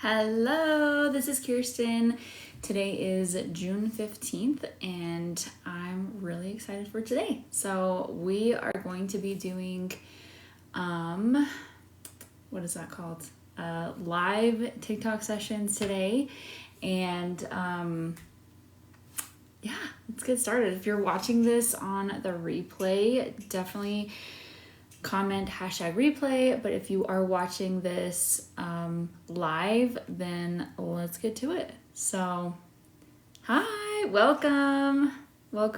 Hello, this is Kirsten. Today is June 15th and I'm really excited for today. So we are going to be doing, what is that called? Live TikTok sessions today. And yeah, let's get started. If you're watching this on the replay, definitely comment #replay, but if you are watching this live, then let's get to it. So hi, welcome. We're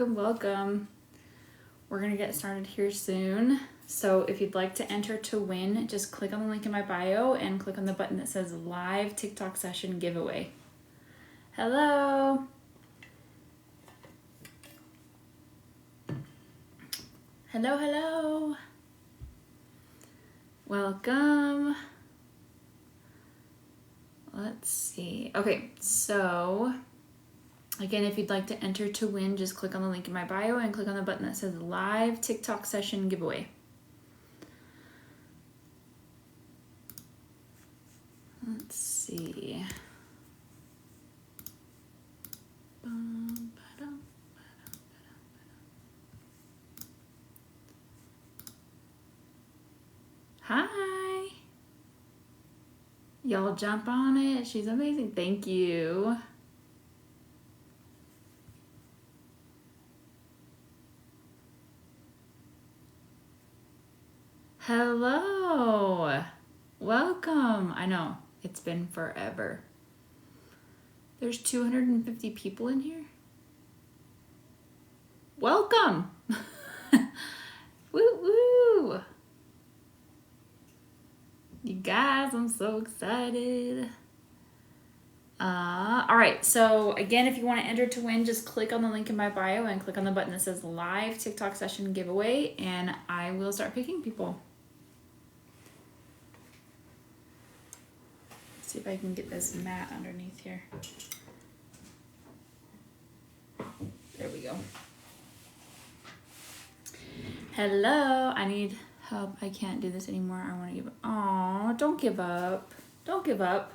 gonna get started here soon. So if you'd like to enter to win, just click on the link in my bio and click on the button that says live TikTok session giveaway. Hello. Hello. Welcome. Let's see. Okay, so again, if you'd like to enter to win, just click on the link in my bio and click on the button that says live TikTok session giveaway. Let's see. Hi. Y'all jump on it. She's amazing. Thank you. Hello. Welcome. I know. It's been forever. There's 250 people in here. Welcome. Woo. You guys, I'm so excited. All right, so again, if you want to enter to win, just click on the link in my bio and click on the button that says live TikTok session giveaway, and I will start picking people. Let's see if I can get this mat underneath here. There we go. Hello, I need help. I can't do this anymore. I want to give up. Oh, don't give up. Don't give up.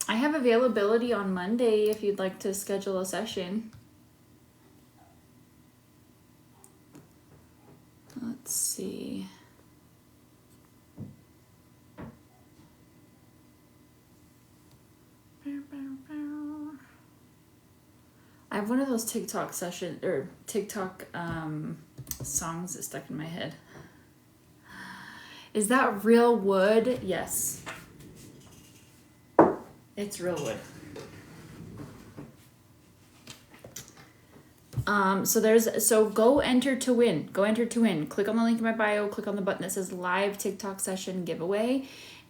I have availability on Monday if you'd like to schedule a session. Let's see. I have one of those TikTok session or TikTok songs that stuck in my head. Is that real wood? Yes. It's real wood. So go enter to win. Go enter to win. Click on the link in my bio, click on the button that says live TikTok session giveaway,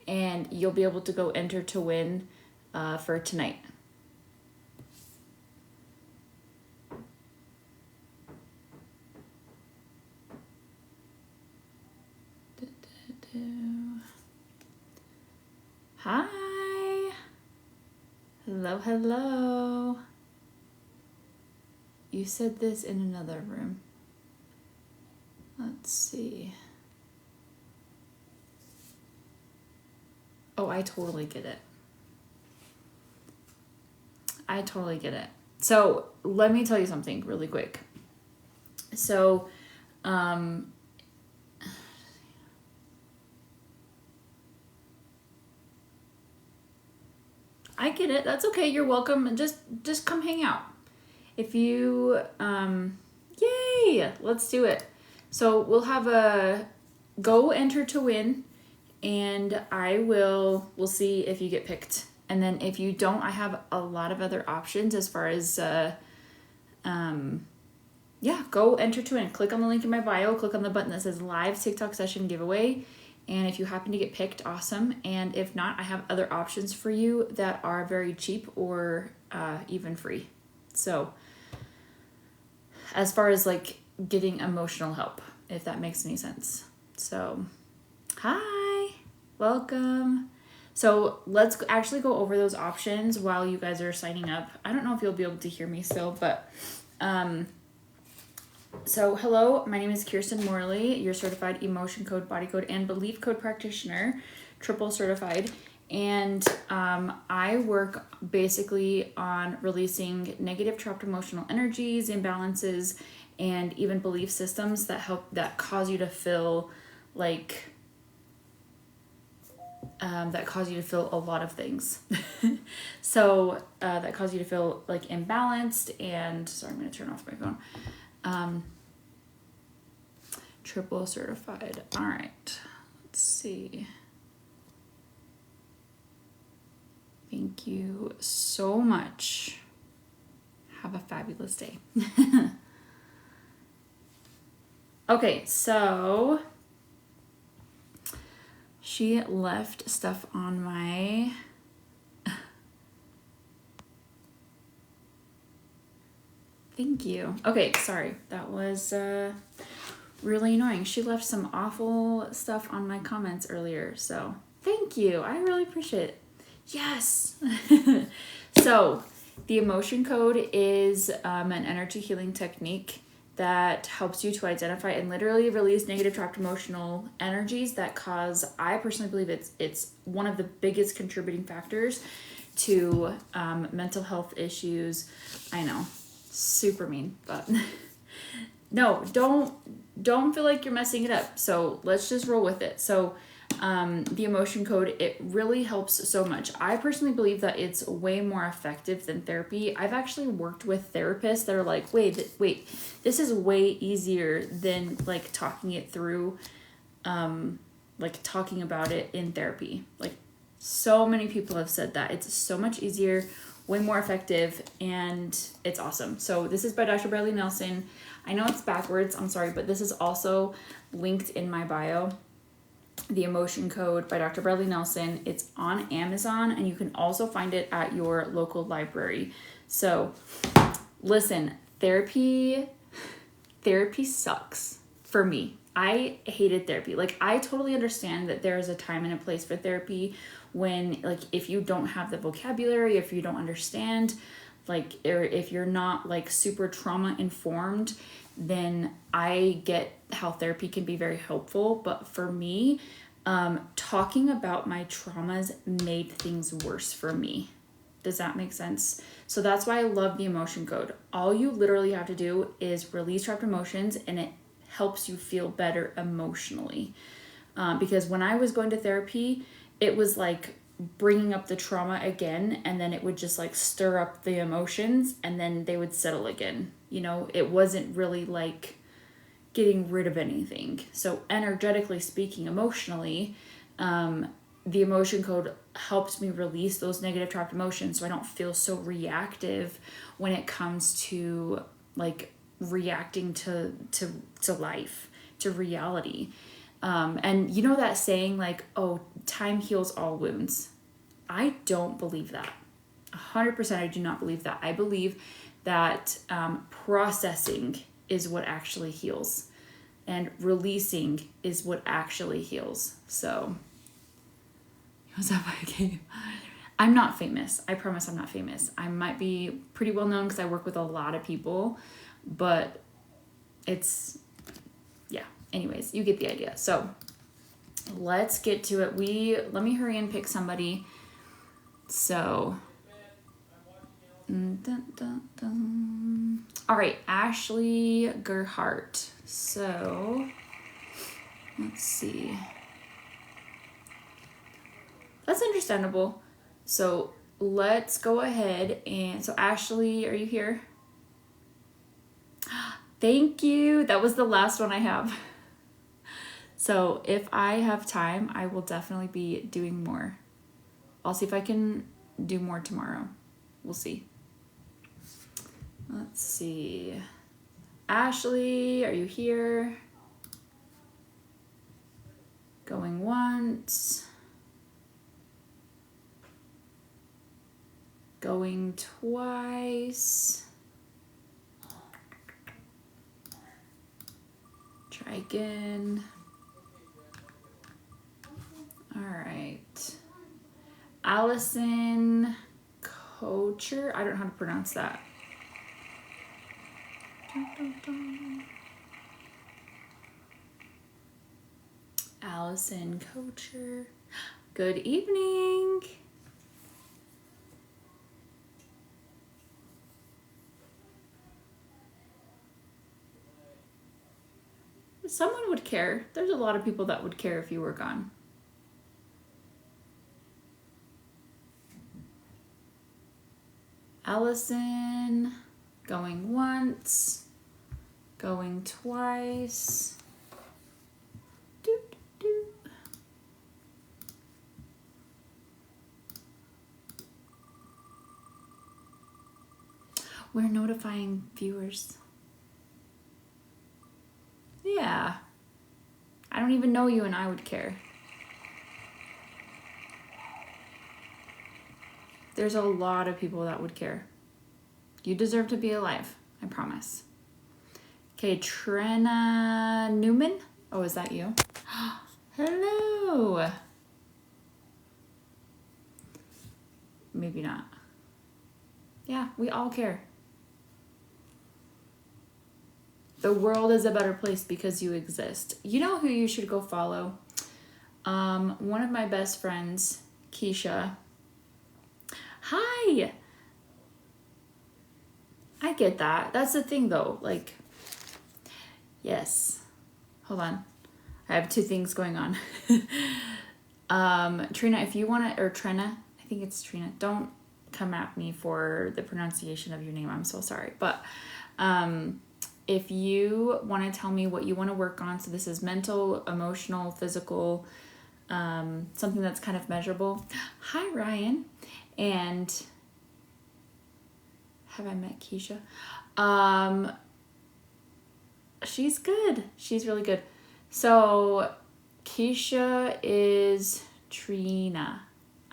and you'll be able to go enter to win for tonight. Hi. Hello. You said this in another room. Let's see. Oh, I totally get it. So let me tell you something really quick. So, I get it. That's okay. You're welcome. Just come hang out. If you, yay, let's do it. So we'll have a go enter to win, and we'll see if you get picked. And then if you don't, I have a lot of other options as far as, go enter to win. Click on the link in my bio, click on the button that says live TikTok session giveaway. And if you happen to get picked, awesome. And if not, I have other options for you that are very cheap or even free. So as far as like getting emotional help, if that makes any sense. So hi, welcome. So let's actually go over those options while you guys are signing up. I don't know if you'll be able to hear me still, but So, hello, my name is Kirsten Morley, your certified emotion code, body code, and belief code practitioner, triple certified. And I work basically on releasing negative trapped emotional energies, imbalances, and even belief systems that cause you to feel like a lot of things. So that cause you to feel like imbalanced. And sorry, I'm going to turn off my phone. Triple certified. All right, let's see. Thank you so much. Have a fabulous day. Okay, so she left stuff on my thank you. Okay, sorry. That was really annoying. She left some awful stuff on my comments earlier, so thank you. I really appreciate it. Yes. So the emotion code is an energy healing technique that helps you to identify and literally release negative trapped emotional energies that cause, I personally believe it's one of the biggest contributing factors to mental health issues. I know, super mean, but no, don't feel like you're messing it up. So let's just roll with it. So the emotion code, it really helps so much. I personally believe that it's way more effective than therapy. I've actually worked with therapists that are like, wait, this is way easier than like talking it through, like talking about it in therapy. Like so many people have said that it's so much easier, way more effective, and it's awesome. So this is by Dr. Bradley Nelson. I know it's backwards, I'm sorry, but this is also linked in my bio. The Emotion Code by Dr. Bradley Nelson. It's on Amazon, and you can also find it at your local library. So listen, therapy sucks for me. I hated therapy. Like, I totally understand that there is a time and a place for therapy when, like, if you don't have the vocabulary, if you don't understand, like, or if you're not like super trauma informed, then I get how therapy can be very helpful. But for me, talking about my traumas made things worse for me. Does that make sense? So that's why I love the emotion code. All you literally have to do is release trapped emotions, and it helps you feel better emotionally. Because when I was going to therapy, it was like bringing up the trauma again, and then it would just like stir up the emotions, and then they would settle again. You know, it wasn't really like getting rid of anything. So energetically speaking, emotionally, the emotion code helps me release those negative trapped emotions, so I don't feel so reactive when it comes to like reacting to life, to reality. And you know that saying like, oh, time heals all wounds. I don't believe that. 100% I do not believe that. I believe that processing is what actually heals, and releasing is what actually heals. So, what's up, okay? I'm not famous. I promise I'm not famous. I might be pretty well known because I work with a lot of people, but it's, yeah. Anyways, you get the idea. So, let's get to it. Let me hurry and pick somebody. So, all right, Ashley Gerhart. So, let's see. That's understandable. So let's go ahead and, so Ashley, are you here? Thank you. That was the last one I have. So if I have time, I will definitely be doing more. I'll see if I can do more tomorrow. We'll see. Let's see. Ashley, are you here? Going once. Going twice. Try again. All right. Allison Kocher. I don't know how to pronounce that. Allison Coacher. Good evening. Someone would care. There's a lot of people that would care if you were gone. Allison, going once, going twice. Doot, doot. We're notifying viewers. Yeah. I don't even know you and I would care. There's a lot of people that would care. You deserve to be alive. I promise. Okay, Trina Newman. Oh, is that you? Hello. Maybe not. Yeah, we all care. The world is a better place because you exist. You know who you should go follow? One of my best friends, Keisha. Hi! I get that. That's the thing though. Like, yes. Hold on. I have two things going on. Trina, if you want to, or Trina, I think it's Trina. Don't come at me for the pronunciation of your name. I'm so sorry. But, if you want to tell me what you want to work on, so this is mental, emotional, physical, something that's kind of measurable. Hi, Ryan. And have I met Keisha? She's good. She's really good. So Keisha is Trina.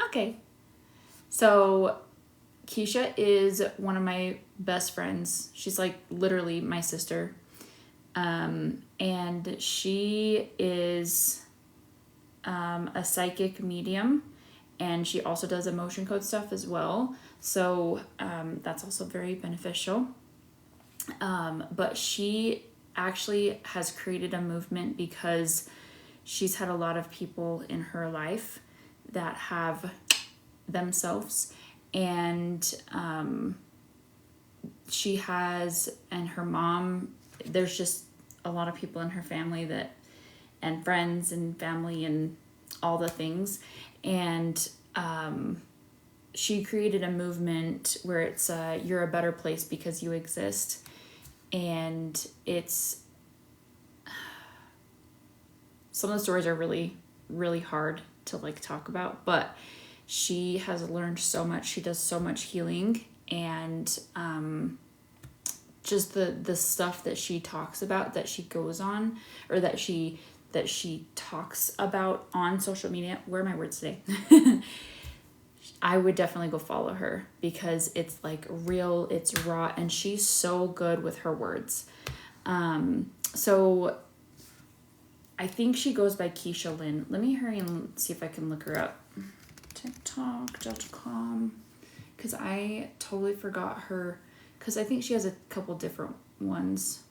Okay. So Keisha is one of my best friends. She's like literally my sister. And she is a psychic medium, and she also does emotion code stuff as well. So that's also very beneficial. But she actually has created a movement because she's had a lot of people in her life that have themselves, and she has, and her mom, there's just a lot of people in her family that, and friends and family and all the things. And she created a movement where it's you're a better place because you exist. And it's, some of the stories are really, really hard to like talk about, but she has learned so much. She does so much healing, and just the stuff that she talks about, that she goes on, or that she talks about on social media. Where are my words today? I would definitely go follow her because it's like real, it's raw, and she's so good with her words. So I think she goes by Keisha Lynn. Let me hurry and see if I can look her up. TikTok.com, because I totally forgot her, because I think she has a couple different ones.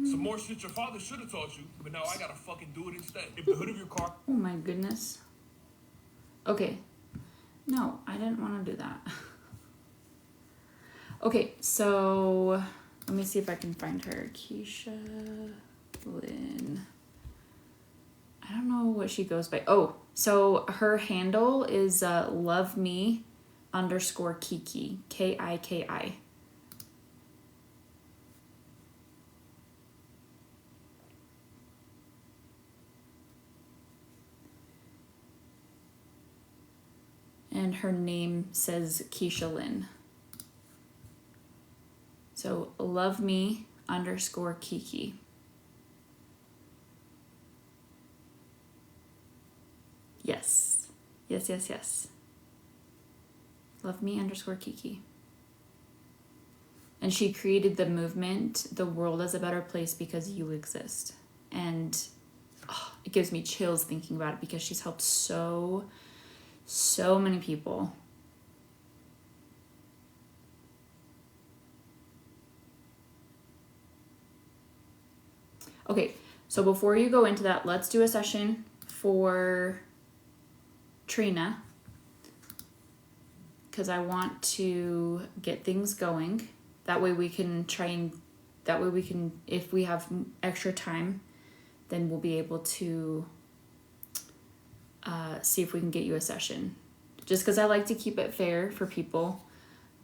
Some more shit your father should have taught you, but now I gotta fucking do it instead. If the hood of your car... Oh my goodness. Okay. No, I didn't want to do that. Okay, so let me see if I can find her. Keisha Lynn. I don't know what she goes by. Oh, so her handle is loveme_Kiki. Kiki. And her name says Keisha Lynn. So loveme_Kiki. Yes. Yes. loveme_Kiki. And she created the movement, the world is a better place because you exist. And it gives me chills thinking about it because she's helped so many people. Okay, so before you go into that, let's do a session for Trina, because I want to get things going. That way we can if we have extra time, then we'll be able to see if we can get you a session. Just because I like to keep it fair for people.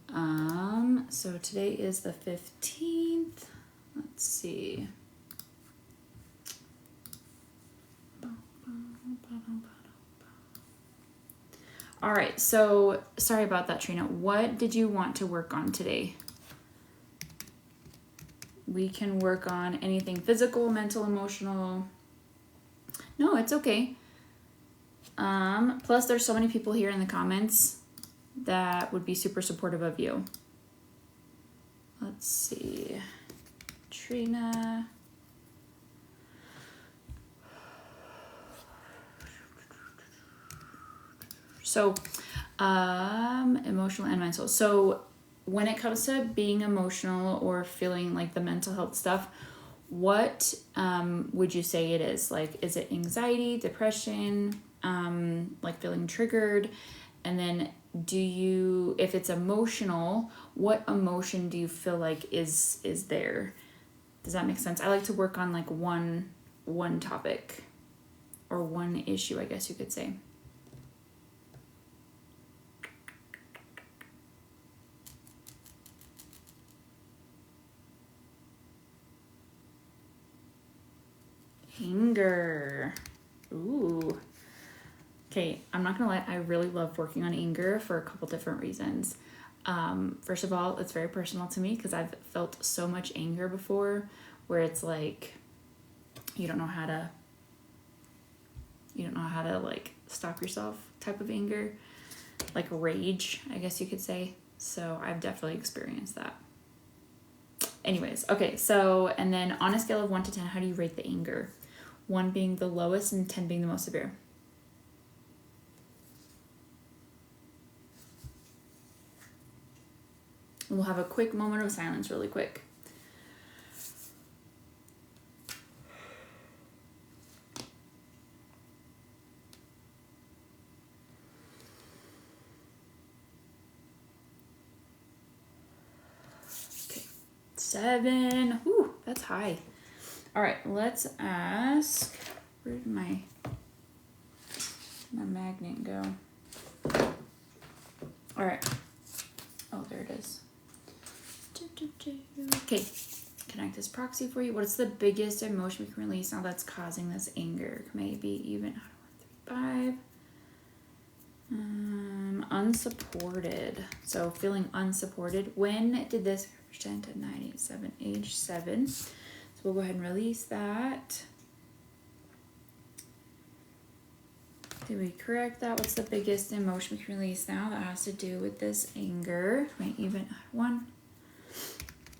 So today is the 15th. Let's see. All right, so sorry about that, Trina. What did you want to work on today? We can work on anything physical, mental, emotional. No, it's okay. Plus, there's so many people here in the comments that would be super supportive of you. Let's see. Trina. So, emotional and mental. So, when it comes to being emotional or feeling like the mental health stuff, what would you say it is? Like, is it anxiety, depression, like feeling triggered? And then if it's emotional, what emotion do you feel like is there? Does that make sense? I like to work on like one topic or one issue, I guess you could say. Anger. Ooh. Okay, I'm not gonna lie, I really love working on anger for a couple different reasons. First of all, it's very personal to me because I've felt so much anger before where it's like you don't know how to like stop yourself type of anger. Like rage, I guess you could say. So I've definitely experienced that. Anyways, okay, so and then on a scale of 1 to 10, how do you rate the anger? 1 being the lowest and 10 being the most severe. We'll have a quick moment of silence really quick. Okay, 7. Whew, that's high. All right, let's ask, where did my magnet go? All right. Oh, there it is. Okay, connect this proxy for you. What's the biggest emotion we can release now that's causing this anger? Maybe even 5. Unsupported. So feeling unsupported. When did this represent at 987, age 7? So we'll go ahead and release that. Did we correct that? What's the biggest emotion we can release now that has to do with this anger? Might even 1.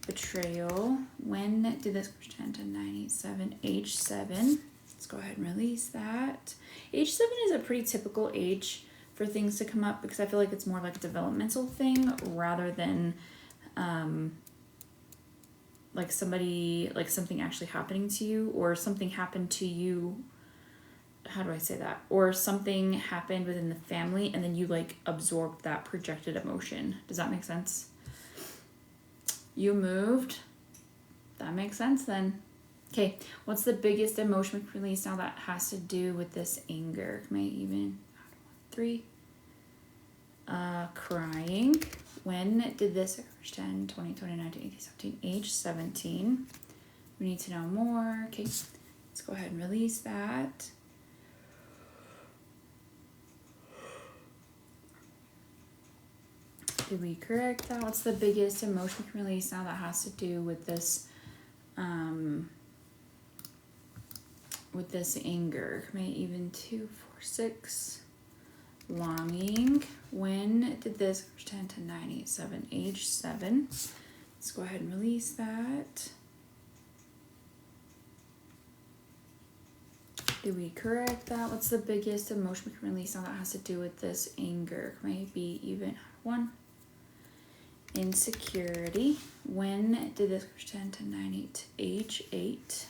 Betrayal. When did this represent at 987, age 7? Let's go ahead and release that. Age 7 is a pretty typical age for things to come up because I feel like it's more like a developmental thing rather than like something actually happening to you or something happened to you. How do I say that? Or something happened within the family and then you like absorbed that projected emotion. Does that make sense? You moved. That makes sense then. Okay, what's the biggest emotion we can release now that has to do with this anger? May even 3. Crying. When did this occur? 10, 20, 20, 19, 18, 17, age 17. We need to know more. Okay, let's go ahead and release that. Did we correct that? What's the biggest emotion we can release now that has to do with this anger? May even 2, 4, 6. Longing. When did this 10 to 987, age 7? Let's go ahead and release that. Did we correct that? What's the biggest emotion we can release now that has to do with this anger? Maybe even 1. Insecurity. When did this pretend to 9-8 age 8?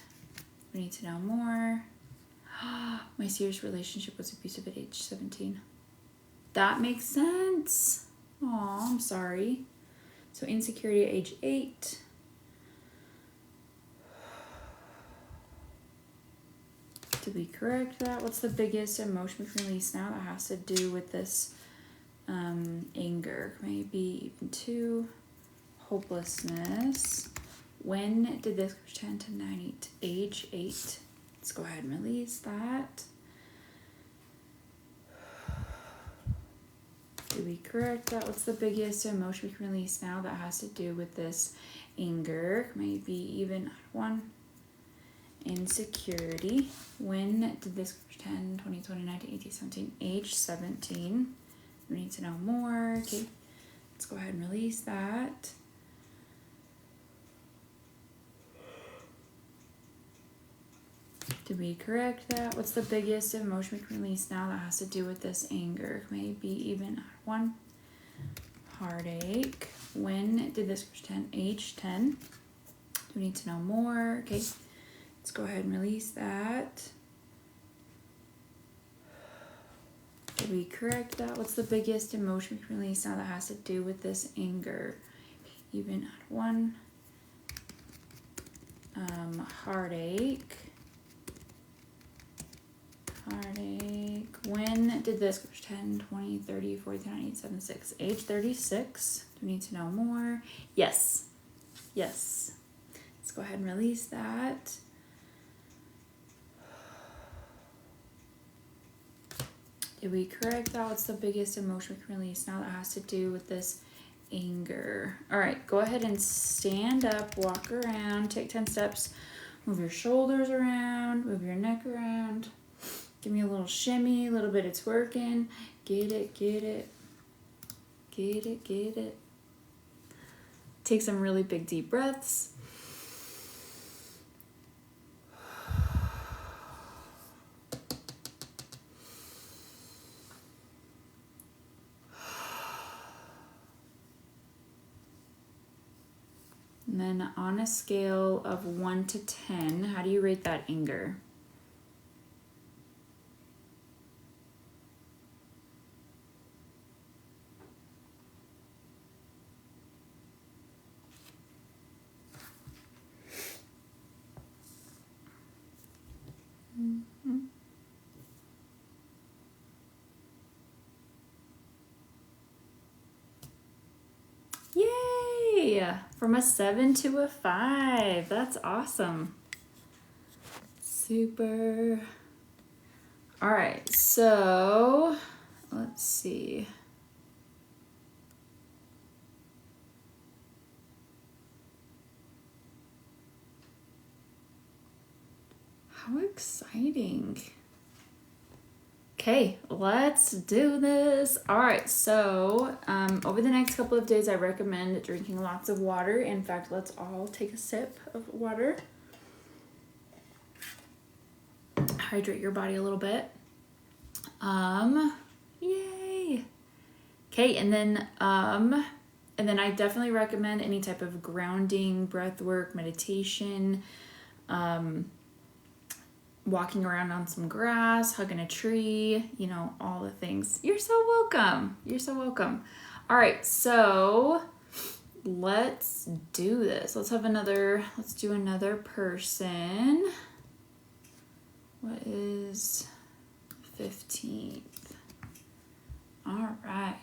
We need to know more. My serious relationship was abusive at age 17. That makes sense. Aw, I'm sorry. So insecurity at age 8. Did we correct that? What's the biggest emotion we can release now that has to do with this anger? Maybe even 2. Hopelessness. When did this pretend to 9-8 age 8? Let's go ahead and release that. Did we correct that? What's the biggest emotion we can release now that has to do with this anger? Maybe even 1. Insecurity. When did this pretend 2020, 19, 18, 17, age 17? We need to know more. Okay, let's go ahead and release that. Did we correct that? What's the biggest emotion we can release now that has to do with this anger? Maybe even 1. Heartache. When did this pretend age 10? We need to know more. Okay, let's go ahead and release that. Did we correct that? What's the biggest emotion we can release now that has to do with this anger? Even 1. Heartache. Heartache. When did this 10, 20, 30, 40, 39, 87, 6? Age 36. Do we need to know more? Yes. Yes. Let's go ahead and release that. Did we correct that? What's the biggest emotion we can release now that has to do with this anger? All right, go ahead and stand up, walk around, take 10 steps, move your shoulders around, move your neck around. Give me a little shimmy, a little bit, it's working. Get it, get it. Get it, get it. Take some really big deep breaths. And then on a scale of 1 to 10, how do you rate that anger? Yay! From a 7 to a 5. That's awesome. Super. All right, so let's see. How exciting. Okay, let's do this. All right, so over the next couple of days, I recommend drinking lots of water. In fact, let's all take a sip of water. Hydrate your body a little bit. Yay. Okay, and then I definitely recommend any type of grounding, breath work, meditation, walking around on some grass, hugging a tree, you know, all the things. You're so welcome. You're so welcome. All right, so let's do this. Let's do another person. What is 15th? All right.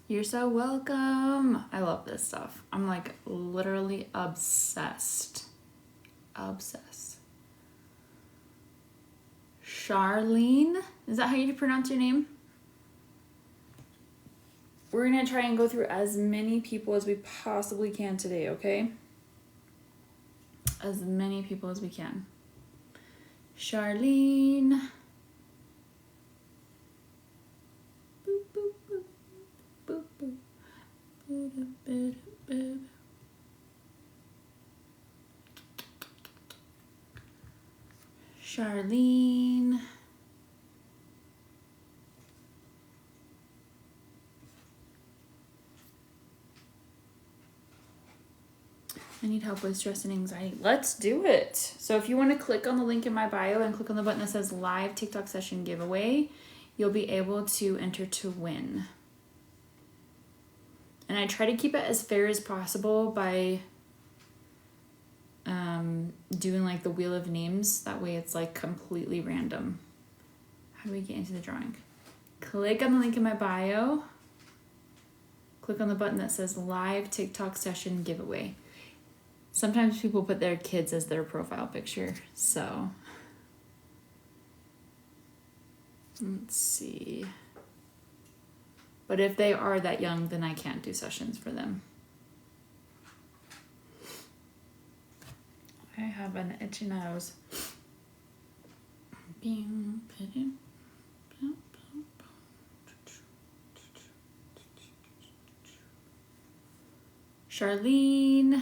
You're so welcome. I love this stuff. I'm like literally obsessed. Obsessed. Charlene, is that how you pronounce your name? We're gonna try and go through as many people as we possibly can today, okay? As many people as we can. Charlene. Boop, boop, boop, boop, boop. Charlene. I need help with stress and anxiety. Let's do it. So if you want to click on the link in my bio and click on the button that says live TikTok session giveaway, you'll be able to enter to win. And I try to keep it as fair as possible by doing like the wheel of names. That way it's like completely random. How do we get into the drawing? Click on the link in my bio. Click on the button that says live TikTok session giveaway. Sometimes people put their kids as their profile picture, so let's see. But if they are that young, then I can't do sessions for them. I have an itchy nose. Charlene.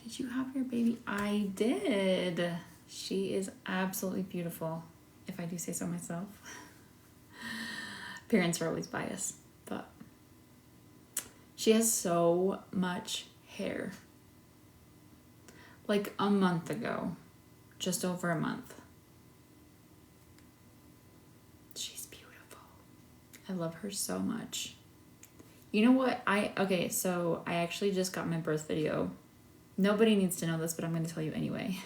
Did you have your baby? I did. She is absolutely beautiful, if I do say so myself. Parents are always biased, but she has so much hair. Like a month ago, just over a month. She's beautiful. I love her so much. You know what? So I actually just got my birth video. Nobody needs to know this, but I'm going to tell you anyway.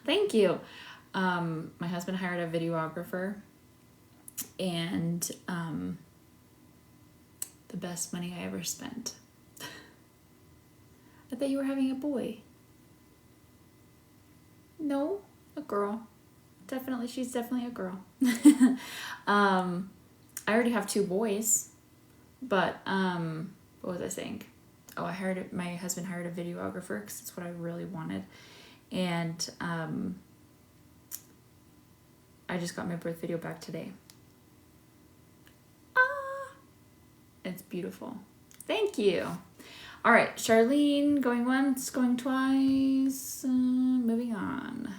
Thank you. My husband hired a videographer, and the best money I ever spent. I thought you were having a boy. No, a girl. She's definitely a girl. I already have 2 boys, but what was I saying? Oh, my husband hired a videographer because it's what I really wanted. And I just got my birth video back today. It's beautiful. Thank you. All right, Charlene, going once, going twice. Moving on.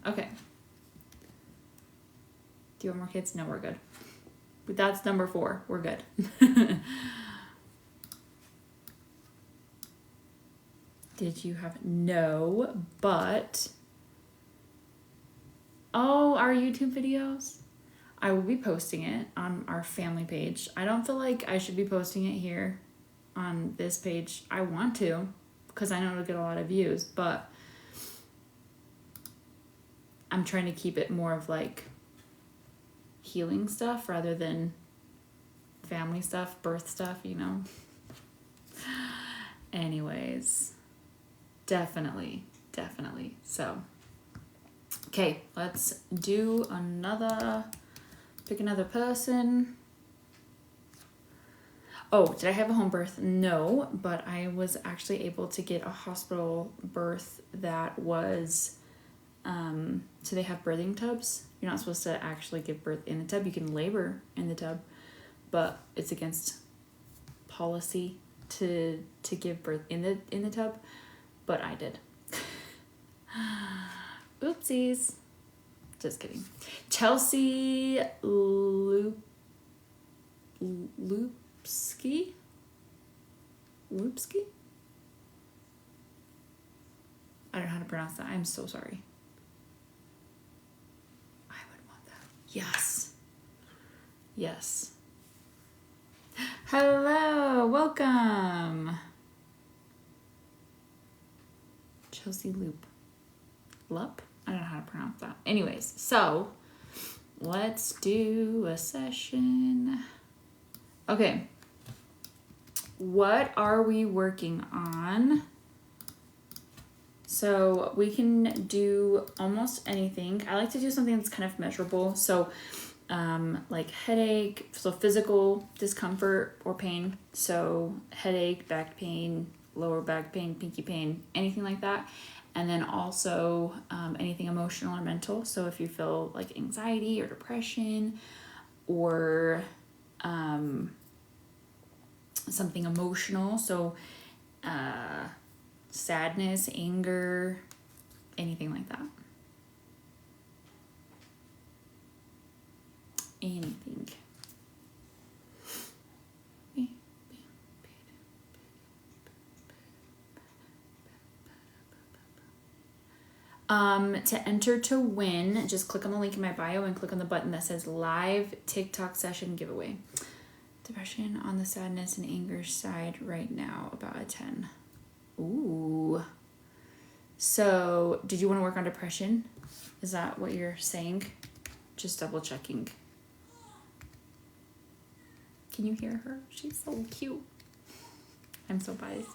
Okay. Do you want more kids? No, we're good. But that's number 4. We're good. Did you have... No, but... Oh, our YouTube videos? I will be posting it on our family page. I don't feel like I should be posting it here on this page. I want to, because I know it'll get a lot of views, but I'm trying to keep it more of like healing stuff rather than family stuff, birth stuff, you know? Anyways, definitely. So, okay, let's do pick another person. Oh, did I have a home birth? No, but I was actually able to get a hospital birth that was, so they have birthing tubs. You're not supposed to actually give birth in the tub. You can labor in the tub, but it's against policy to give birth in the tub, but I did. Oopsies. Just kidding. Chelsea Loopski? I don't know how to pronounce that. I'm so sorry. I would want that. Yes. Hello, welcome. Chelsea Lup? I don't know how to pronounce that. Anyways, so let's do a session. Okay. What are we working on? So we can do almost anything. I like to do something that's kind of measurable. So like headache, so physical discomfort or pain. So headache, back pain, lower back pain, pinky pain, anything like that. And then also anything emotional or mental. So if you feel like anxiety or depression or something emotional. So sadness, anger, anything like that. Anything. To enter to win, just click on the link in my bio and click on the button that says live TikTok session giveaway. Depression on the sadness and anger side right now, about a 10. Ooh. So, did you want to work on depression? Is that what you're saying? Just double checking. Can you hear her? She's so cute. I'm so biased.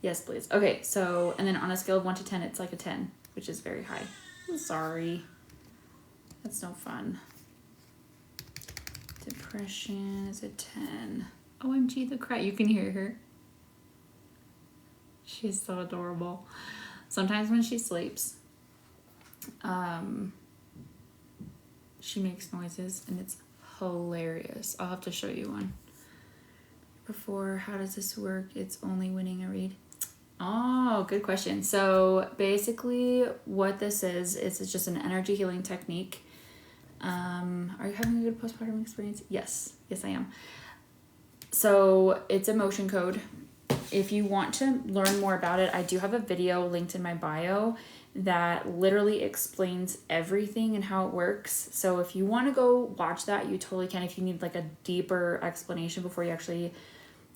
Yes, please. Okay, so, and then on a scale of 1 to 10, it's like a 10, which is very high. I'm sorry. That's no fun. Depression is a 10. OMG, the cry. You can hear her. She's so adorable. Sometimes when she sleeps, she makes noises and it's hilarious. I'll have to show you one. Before, how does this work? It's only winning a read. Oh, good question. So basically what this is it's just an energy healing technique. Are you having a good postpartum experience? Yes, I am. So it's a motion code. If you want to learn more about it, I do have a video linked in my bio that literally explains everything and how it works. So if you want to go watch that, you totally can. If you need like a deeper explanation before you actually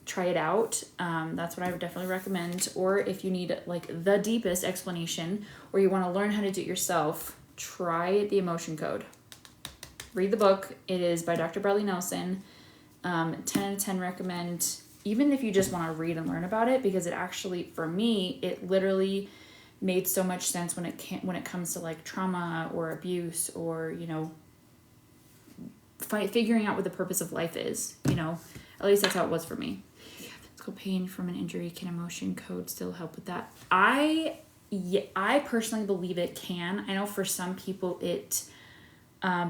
try it out, that's what I would definitely recommend. Or if you need like the deepest explanation or you want to learn how to do it yourself, try the emotion code. Read the book. It is by Dr. Bradley Nelson. 10 out of 10 recommend, even if you just want to read and learn about it, because it actually, for me, it literally made so much sense when it comes to like trauma or abuse or, you know, figuring out what the purpose of life is, you know, at least that's how it was for me. Physical pain from an injury, can emotion code still help with that? I personally believe it can. I know for some people it,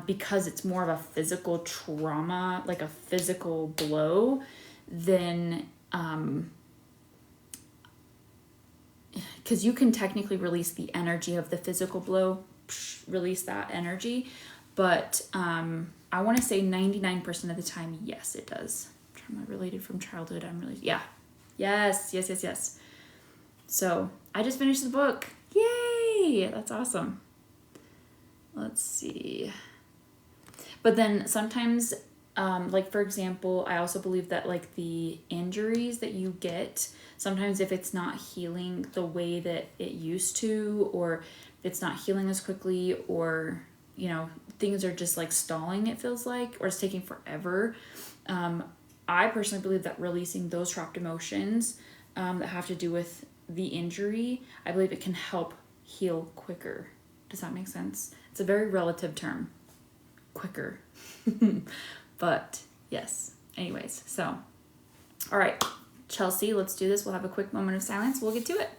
because it's more of a physical trauma, like a physical blow, then, because you can technically release the energy of the physical blow, release that energy, but I want to say 99% of the time, yes, it does. Trauma related from childhood, yes. So I just finished the book. Yay! That's awesome. Let's see. But then sometimes, like for example, I also believe that like the injuries that you get, sometimes if it's not healing the way that it used to, or it's not healing as quickly, or, you know, things are just like stalling, it feels like, or it's taking forever. I personally believe that releasing those trapped emotions that have to do with the injury, I believe it can help heal quicker. Does that make sense? It's a very relative term. Quicker. But yes. Anyways, so. All right. Chelsea, let's do this. We'll have a quick moment of silence. We'll get to it.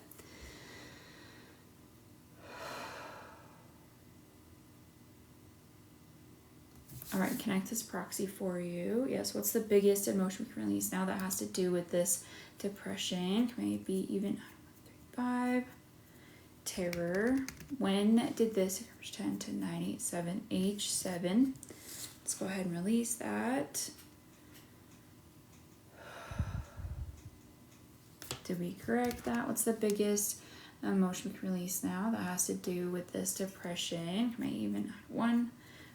All right. Connect this proxy for you. Yes. What's the biggest emotion we can release now that has to do with this depression? Can maybe even 5. Terror. When did this 10 to 987 H7? Let's go ahead and release that. Did we correct that? What's the biggest emotion we can release now that has to do with this depression? Maybe even 1.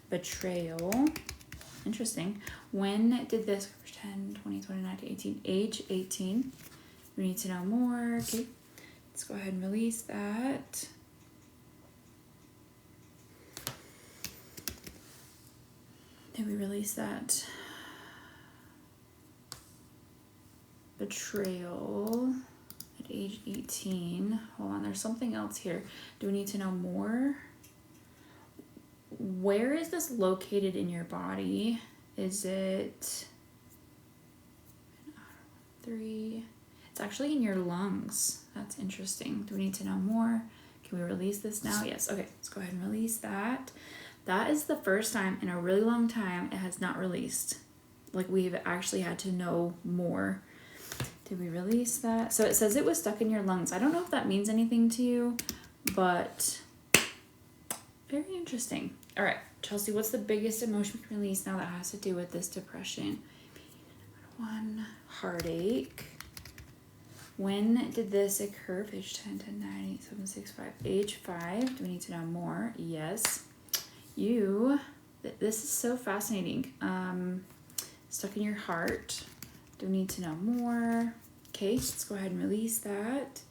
Betrayal. Interesting. When did this 10, 20, 29 to 18 age 18? We need to know more. Okay. Let's go ahead and release that. Did we release that? Betrayal at age 18. Hold on, there's something else here. Do we need to know more? Where is this located in your body? Is it 3? It's actually in your lungs. That's interesting. Do we need to know more? Can we release this now? Yes. Okay, let's go ahead and release that. That is the first time in a really long time it has not released. Like we've actually had to know more. Did we release that? So it says it was stuck in your lungs. I don't know if that means anything to you, but very interesting. All right, Chelsea, what's the biggest emotion we can release now that has to do with this depression? 1, heartache. When did this occur? Page 10, 10, 9, 8, 7, 6, 5. Age 5. Do we need to know more? Yes. This is so fascinating. Stuck in your heart. Do we need to know more? Okay, let's go ahead and release that.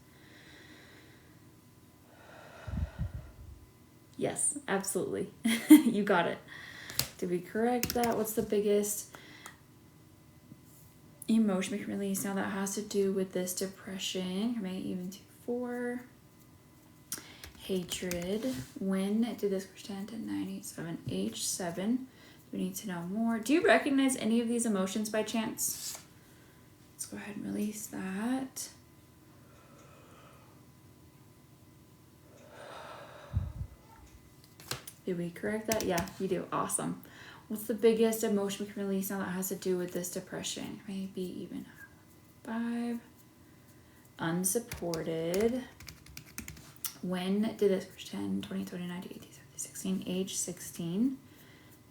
Yes, absolutely. You got it. Did we correct that? What's the biggest emotion we can release now that has to do with this depression? Right, even to 4. Hatred. When did this 10, 10, 9, 8, 7, age 7? Do we need to know more? Do you recognize any of these emotions by chance? Let's go ahead and release that. Did we correct that? Yeah, you do. Awesome. What's the biggest emotion we can release now that has to do with this depression? Maybe even 5. Unsupported. When did this 10, 20, 29, 18, 17, 16, age 16?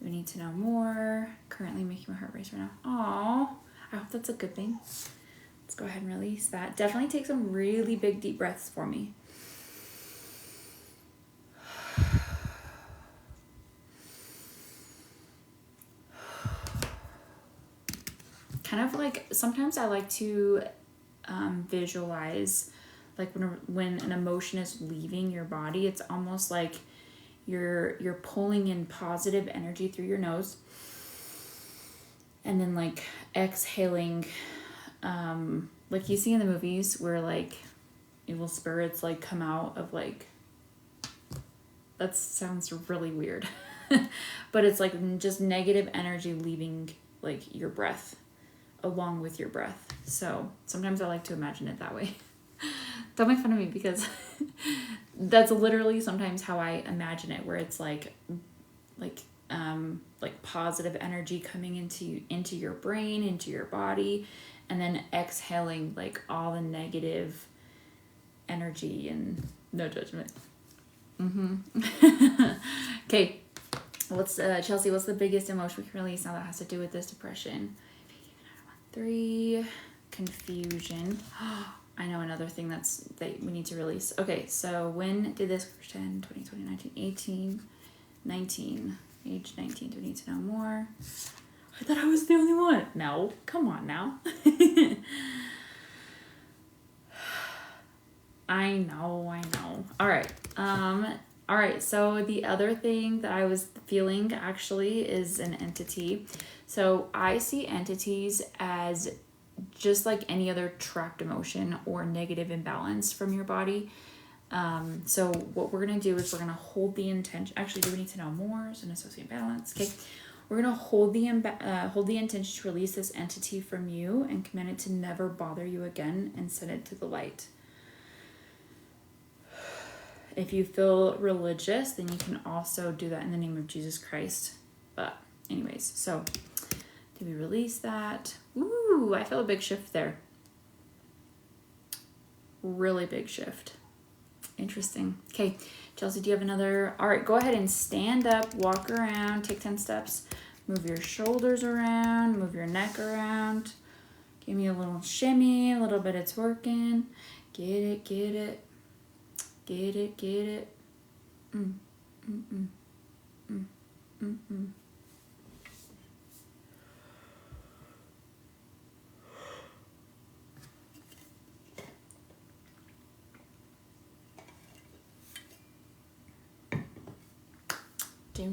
We need to know more. Currently making my heart race right now. Aww. I hope that's a good thing. Let's go ahead and release that. Definitely take some really big deep breaths for me. Kind of like, sometimes I like to visualize like when an emotion is leaving your body. It's almost like you're pulling in positive energy through your nose and then like exhaling, like you see in the movies where like evil spirits like come out of like, that sounds really weird. But it's like just negative energy leaving like your breath along with your breath. So sometimes I like to imagine it that way. Don't make fun of me, because that's literally sometimes how I imagine it, where it's like positive energy coming into your brain, into your body, and then exhaling like all the negative energy, and no judgment. Okay, Chelsea, what's the biggest emotion we can release now that has to do with this depression? 3, confusion. I know another thing that we need to release. Okay, so when did this 10, 20, 20, 19, 18, 19, age 19? Do we need to know more? I thought I was the only one. No, come on now. I know. All right, so the other thing that I was feeling actually is an entity. So I see entities as just like any other trapped emotion or negative imbalance from your body. So what we're going to do is we're going to hold the intention. Actually, do we need to know more? So an associate balance. Okay. We're going to hold the intention to release this entity from you and command it to never bother you again, and send it to the light. If you feel religious, then you can also do that in the name of Jesus Christ. But anyways, so did we release that? Ooh, I feel a big shift there. Really big shift. Interesting. Okay, Chelsea, do you have another? All right, go ahead and stand up, walk around, take 10 steps, move your shoulders around, move your neck around. Give me a little shimmy, a little bit of twerking. Get it. Get it.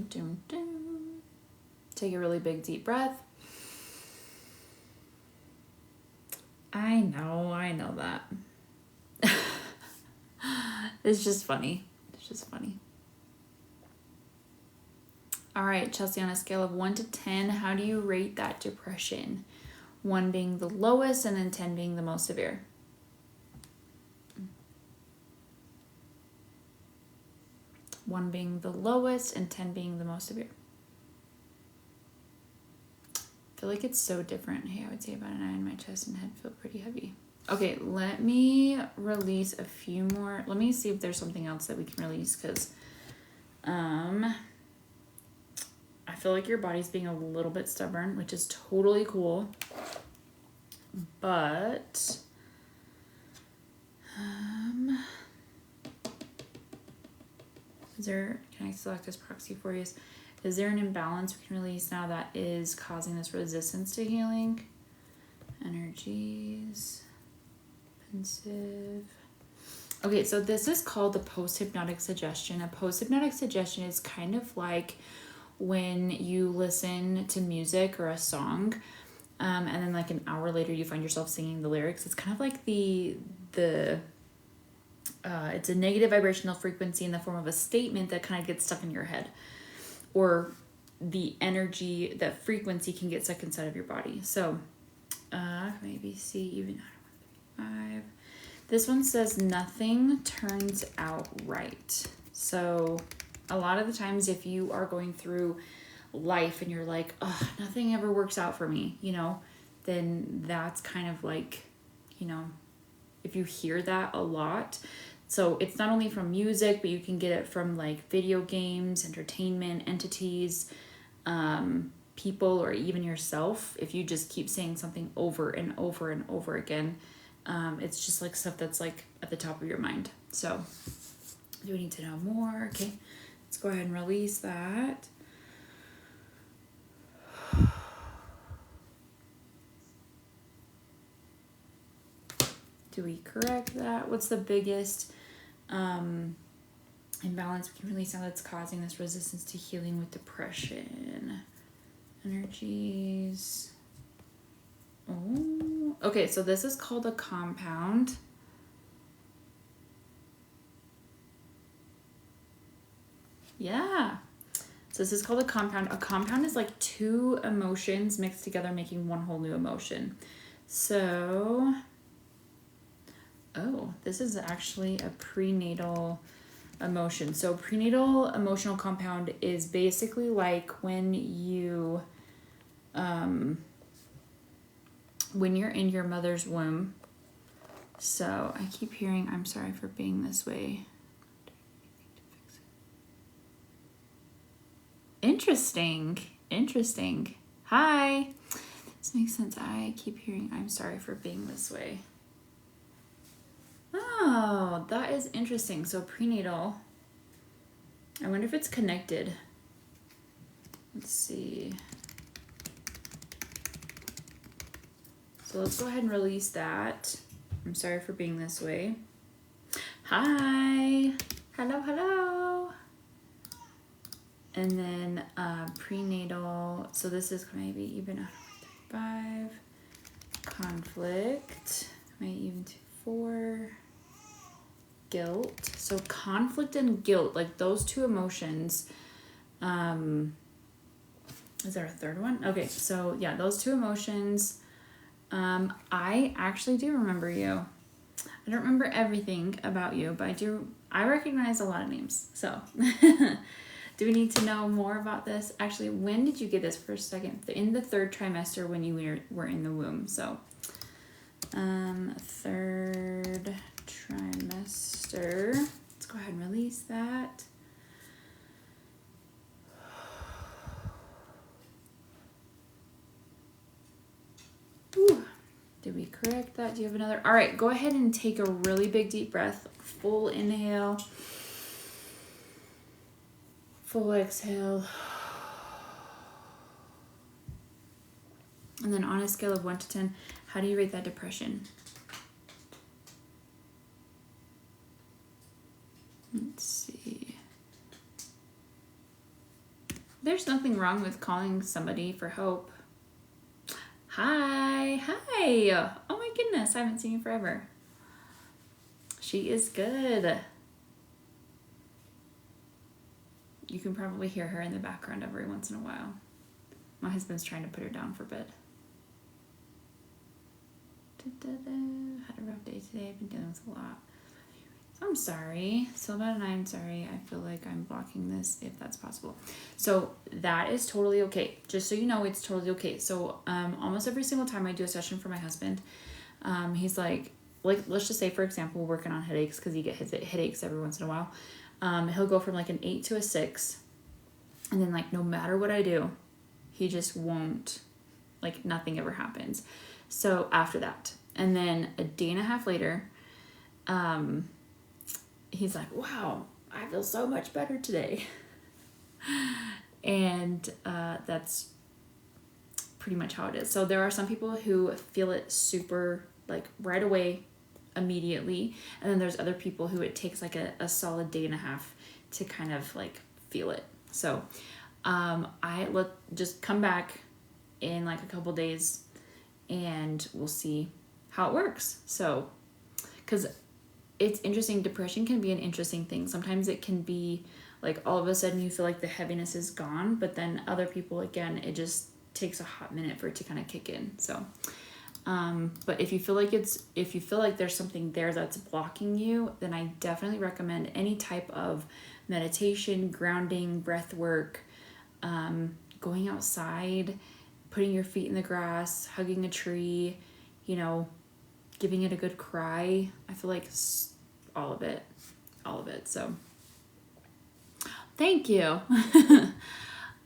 Doom. Take a really big deep breath. I know that. It's just funny. All right, Chelsea, on a scale of 1 to 10, how do you rate that depression? 1 being the lowest and then 10 being the most severe. One being the lowest and 10 being the most severe. I feel like it's so different. Hey, I would say about a 9. My chest and head feel pretty heavy. Okay, let me release a few more. Let me see if there's something else that we can release, because I feel like your body's being a little bit stubborn, which is totally cool. But can I select this proxy for you? Is there an imbalance we can release now that is causing this resistance to healing? Energies. Pensive. Okay, so this is called the post-hypnotic suggestion. A post-hypnotic suggestion is kind of like when you listen to music or a song, and then like an hour later you find yourself singing the lyrics. It's kind of like it's a negative vibrational frequency in the form of a statement that kind of gets stuck in your head, or the energy, that frequency can get stuck inside of your body. So maybe see even out of 135. This one says nothing turns out right. So a lot of the times if you are going through life and you're like, oh, nothing ever works out for me, then that's kind of like, if you hear that a lot. So it's not only from music, but you can get it from like video games, entertainment, entities, people, or even yourself. If you just keep saying something over and over and over again, it's just like stuff that's like at the top of your mind. So do we need to know more? Okay, let's go ahead and release that. Do we correct that? What's the biggest imbalance we can release now that's causing this resistance to healing with depression? Energies. Oh, okay, so this is called a compound. Yeah. So this is called a compound. A compound is like two emotions mixed together, making one whole new emotion. So, oh, this is actually a prenatal emotion. So prenatal emotional compound is basically like when you're in your mother's womb. So I keep hearing, I'm sorry for being this way. Interesting. Hi. This makes sense. I keep hearing, I'm sorry for being this way. Oh, that is interesting. So prenatal. I wonder if it's connected. Let's see. So let's go ahead and release that. I'm sorry for being this way. Hi. Hello. And then prenatal. So this is maybe even out of 5. Conflict. Maybe even to 4. Guilt. So conflict and guilt, like those two emotions. Is there a third one? Okay, so yeah, those two emotions. I actually do remember you. I don't remember everything about you, but I recognize a lot of names. So do we need to know more about this? Actually, when did you get this for a second? In the 3rd trimester when you were in the womb. So 3rd trimester. Let's go ahead and release that. Ooh. Did we correct that? Do you have another? All right, go ahead and take a really big deep breath. Full inhale. Full exhale. And then on a scale of 1 to 10, how do you rate that depression? Let's see. There's nothing wrong with calling somebody for help. Hi. Oh my goodness, I haven't seen you forever. She is good. You can probably hear her in the background every once in a while. My husband's trying to put her down for bed. Had a rough day today. I've been dealing with a lot. I'm sorry. Silva and I'm sorry. I feel like I'm blocking this if that's possible. So that is totally okay. Just so you know, it's totally okay. So almost every single time I do a session for my husband, he's like let's just say for example, working on headaches because he gets headaches every once in a while. He'll go from like an 8 to a 6, and then like no matter what I do, he just won't, like nothing ever happens. So after that, and then a day and a half later, he's like, wow, I feel so much better today. And that's pretty much how it is. So there are some people who feel it super like right away, immediately, and then there's other people who it takes like a solid day and a half to kind of like feel it. So I let just come back in like a couple days and we'll see how it works. So because it's interesting, depression can be an interesting thing. Sometimes it can be like all of a sudden you feel like the heaviness is gone, but then other people, again, it just takes a hot minute for it to kind of kick in. So but if you feel like there's something there that's blocking you, then I definitely recommend any type of meditation, grounding, breath work, going outside, putting your feet in the grass, hugging a tree, you know, giving it a good cry. I feel like all of it. So thank you.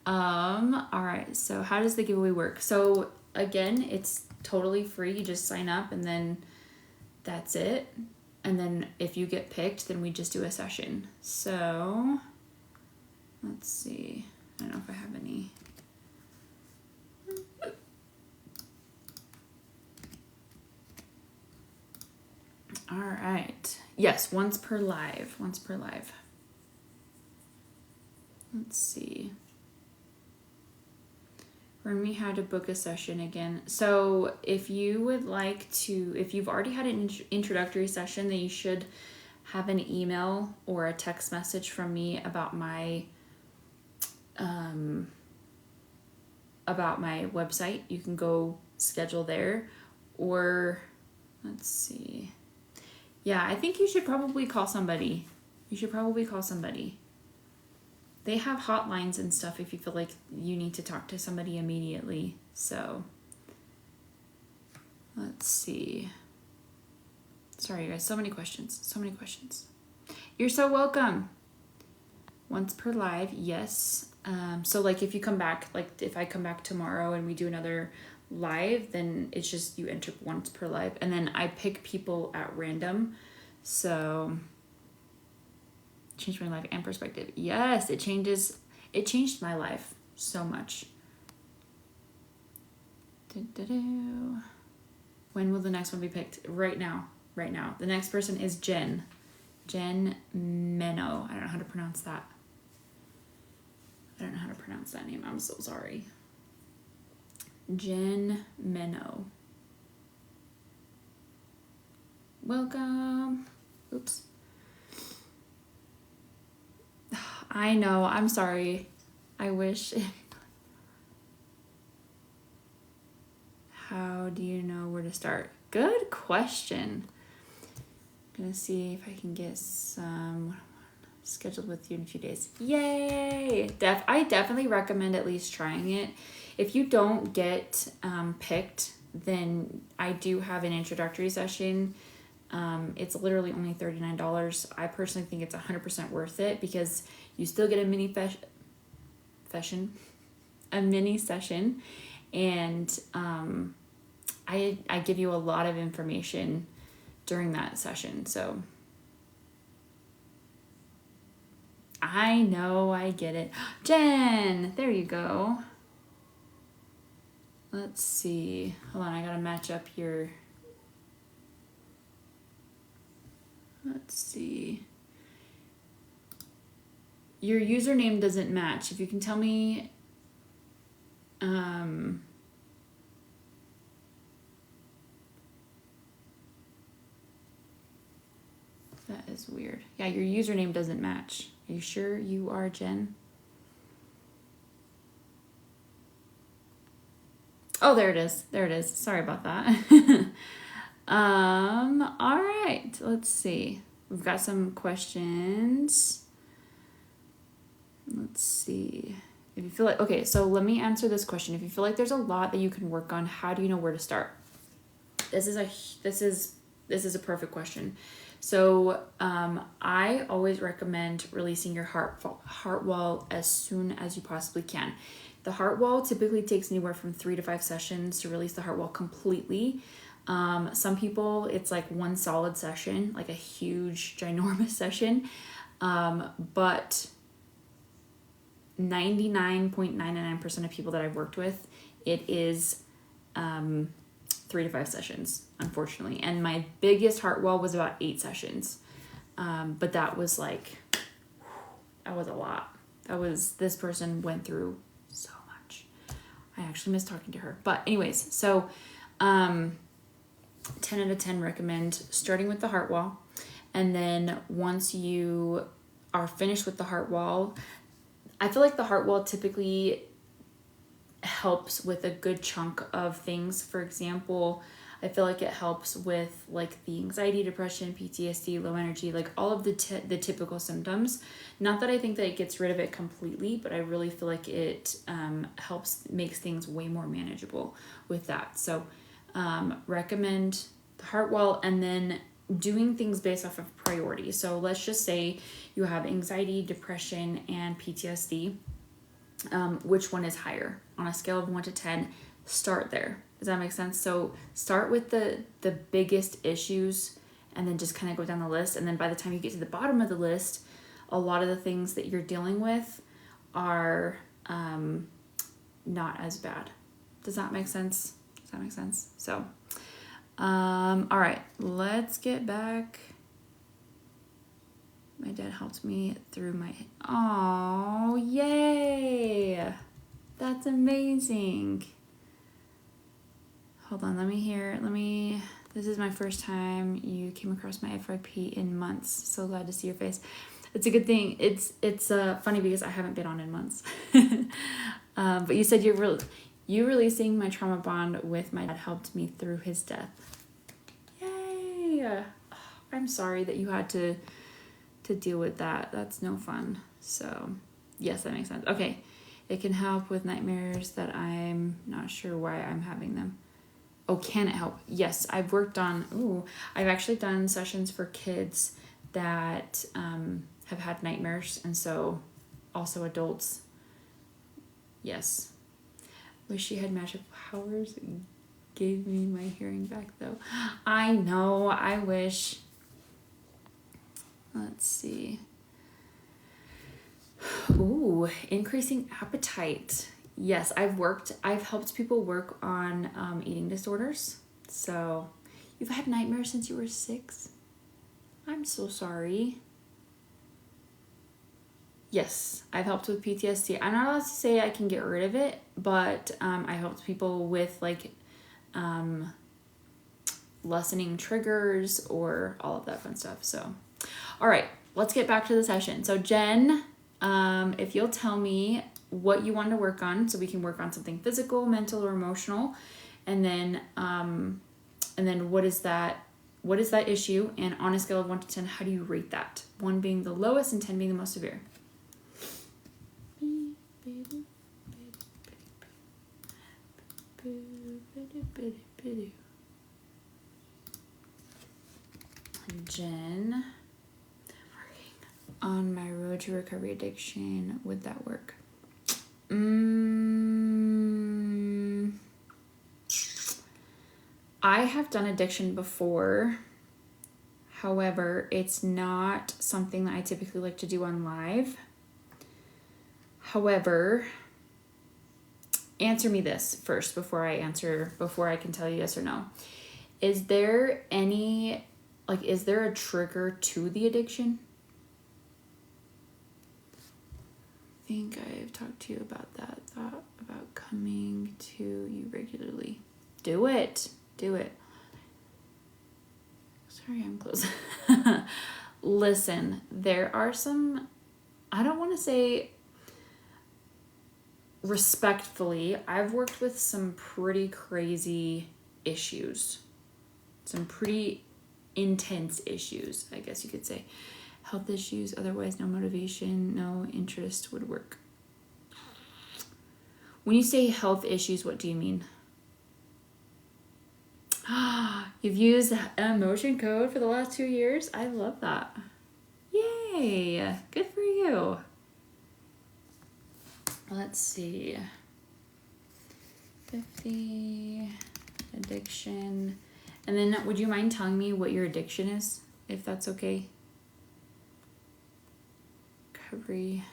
All right. So how does the giveaway work? So again, it's totally free. You just sign up and then that's it. And then if you get picked, then we just do a session. So let's see. I don't know if I have any. All right. Yes, once per live. Let's see. Remind me how to book a session again. So if you would like to, if you've already had an introductory session, then you should have an email or a text message from me about my website. You can go schedule there, or let's see. Yeah, I think you should probably call somebody. They have hotlines and stuff if you feel like you need to talk to somebody immediately. So let's see. Sorry, you guys. So many questions. You're so welcome. Once per live. Yes. So like if you come back, like if I come back tomorrow and we do another live, then it's just you enter once per live. And then I pick people at random. So changed my life and perspective. Yes, it changed my life so much. When will the next one be picked? Right now. The next person is Jen Menno. I don't know how to pronounce that. Name. I'm so sorry. Jen Menno. Welcome. Oops. I know, I'm sorry. I wish. How do you know where to start? Good question. I'm gonna see if I can get some scheduled with you in a few days. Yay! I definitely recommend at least trying it. If you don't get picked, then I do have an introductory session. It's literally only $39. I personally think it's 100% worth it because you still get a mini session, and I give you a lot of information during that session. So I know, I get it. Jen, there you go. Let's see. Hold on, I gotta match up your... Let's see. Your username doesn't match. If you can tell me... that is weird. Yeah, your username doesn't match. Are you sure you are Jen? Oh, there it is. Sorry about that. All right. Let's see. we've got some questions. Let's see. If you feel like, okay, so let me answer this question. If you feel like there's a lot that you can work on, how do you know where to start? This is a perfect question. So I always recommend releasing your heart wall as soon as you possibly can. The heart wall typically takes anywhere from 3 to 5 sessions to release the heart wall completely. Some people, it's like one solid session, like a huge, ginormous session. But 99.99% of people that I've worked with, it is 3 to 5 sessions, unfortunately. And my biggest heart wall was about 8 sessions. But that was like, that was a lot. This person went through so much. I actually miss talking to her. But anyways, so 10 out of 10 recommend starting with the heart wall. And then once you are finished with the heart wall, I feel like the heart wall typically helps with a good chunk of things. For example, I feel like it helps with like the anxiety, depression, PTSD, low energy, like all of the typical symptoms. Not that I think that it gets rid of it completely, but I really feel like it makes things way more manageable with that. So recommend the heart wall, and then doing things based off of priority. So let's just say you have anxiety, depression, and PTSD. Which one is higher? On a scale of 1 to 10, start there. Does that make sense? So start with the biggest issues and then just kind of go down the list. And then by the time you get to the bottom of the list, a lot of the things that you're dealing with are not as bad. Does that make sense? So, all right, let's get back. My dad helped me through my... Oh, yay! That's amazing. Hold on, this is my first time you came across my FYP in months. So glad to see your face. It's a good thing. It's funny because I haven't been on in months. But you said you releasing my trauma bond with my dad helped me through his death. Yay! Oh, I'm sorry that you had to deal with that. That's no fun. So yes, that makes sense. Okay. It can help with nightmares that I'm not sure why I'm having them. Oh, can it help? Yes, I've actually done sessions for kids that have had nightmares, and so also adults. Yes. Wish she had magic powers. Gave me my hearing back though. I know, I wish. Let's see. Ooh, increasing appetite. Yes, I've helped people work on eating disorders. So, you've had nightmares since you were 6? I'm so sorry. Yes, I've helped with PTSD. I'm not allowed to say I can get rid of it, but I helped people with like lessening triggers or all of that fun stuff. So, all right, let's get back to the session. So Jen, if you'll tell me what you want to work on, so we can work on something physical, mental, or emotional, and then what is that issue? And on a scale of 1 to 10, how do you rate that? 1 being the lowest and 10 being the most severe. Jen, on my road to recovery addiction, would that work? I have done addiction before. However, it's not something that I typically like to do on live. However, answer me this first before I can tell you yes or no. Is there a trigger to the addiction? I think I've talked to you about that. Thought about coming to you regularly. Do it. Sorry, I'm close. Listen, there are some, I don't want to say respectfully, I've worked with some pretty crazy issues. Some pretty intense issues, I guess you could say. Health issues, otherwise no motivation, no interest would work. When you say health issues, what do you mean? You've used emotion code for the last 2 years? I love that. Yay! Good for you. Let's see. 50, addiction. And then would you mind telling me what your addiction is, if that's okay? Recovery,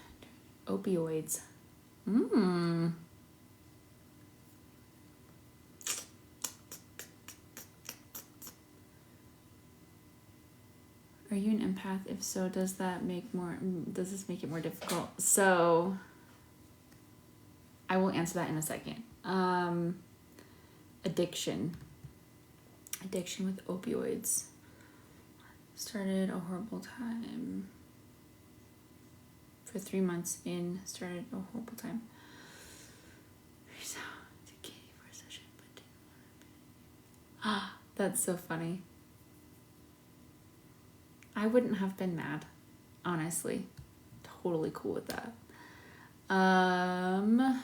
opioids. Are you an empath? If so, does this make it more difficult? So I will answer that in a second. Addiction with opioids. Started a horrible time. For 3 months in, started a horrible time. That's so funny. I wouldn't have been mad, honestly. Totally cool with that. I'm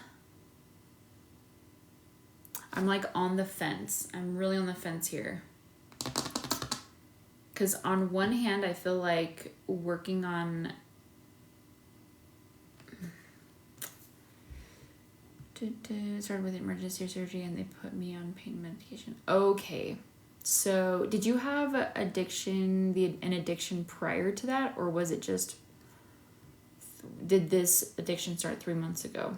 like on the fence. I'm really on the fence here. Because on one hand, I feel like working on started with emergency surgery and they put me on pain medication. Okay. So did you have an addiction prior to that, or was it just, did this addiction start 3 months ago?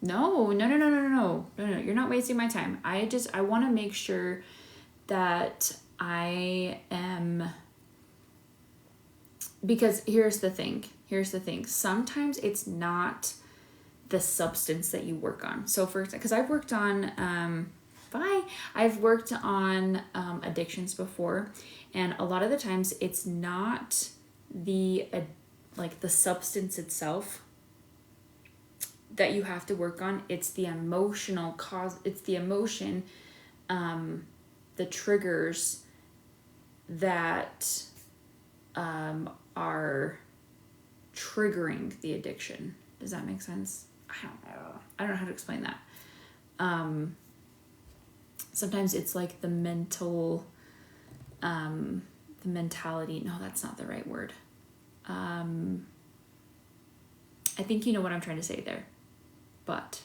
No. You're not wasting my time. I want to make sure that I am, because here's the thing. Sometimes it's not the substance that you work on. So because I've worked on, addictions before, and a lot of the times it's not the substance itself that you have to work on. It's the emotional cause. It's the emotion, the triggers that are triggering the addiction. Does that make sense? I don't know how to explain that. Sometimes it's like the mentality. No, that's not the right word. I think you know what I'm trying to say there. But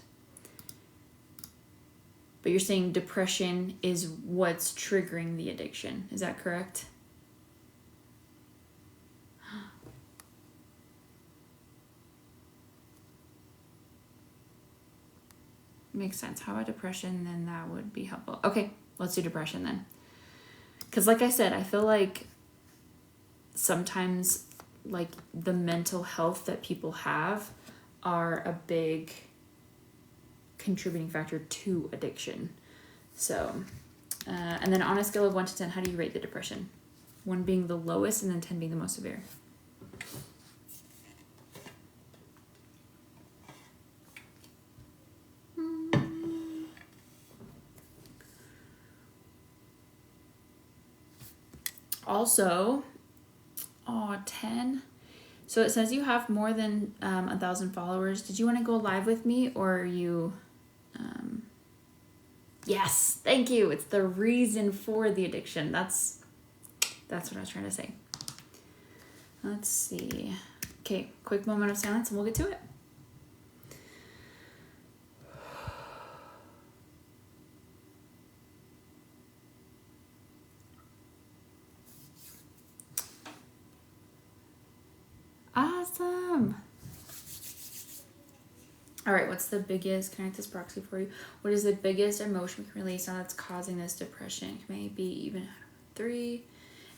you're saying depression is what's triggering the addiction. Is that correct? Makes sense. How about depression? Then that would be helpful. Okay, let's do depression then. Because like I said, I feel like sometimes like the mental health that people have are a big contributing factor to addiction. So, and then on a scale of 1 to 10, how do you rate the depression? 1 being the lowest and then 10 being the most severe. Also, 10. So it says you have more than 1,000 followers. Did you want to go live with me, or are you? Yes, thank you. It's the reason for the addiction. That's what I was trying to say. Let's see. Okay, quick moment of silence and we'll get to it. Awesome. All right, what's the biggest, can I write this proxy for you? What is the biggest emotion we can release now that's causing this depression? Maybe even 3.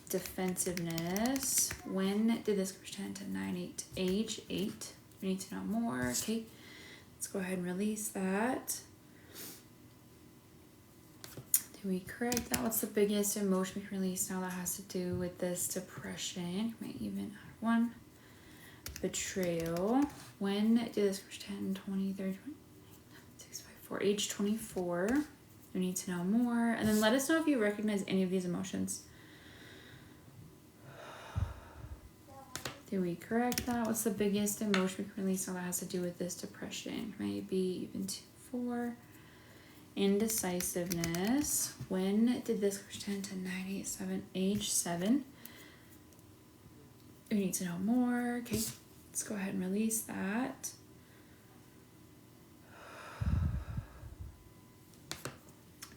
Defensiveness. When did this pretend to 9, 8? Age 8. We need to know more. Okay, let's go ahead and release that. Do we correct that? What's the biggest emotion we can release now that has to do with this depression? Maybe even 1. Betrayal. When did this 10, 20, 30, 20, 6, 5, 4, age 24. We need to know more. And then let us know if you recognize any of these emotions. Did we correct that? What's the biggest emotion we can release? All that has to do with this depression. Maybe even 2, 4. Indecisiveness. When did this pretend to 9, 8, 7, age 7? We need to know more. Okay, let's go ahead and release that.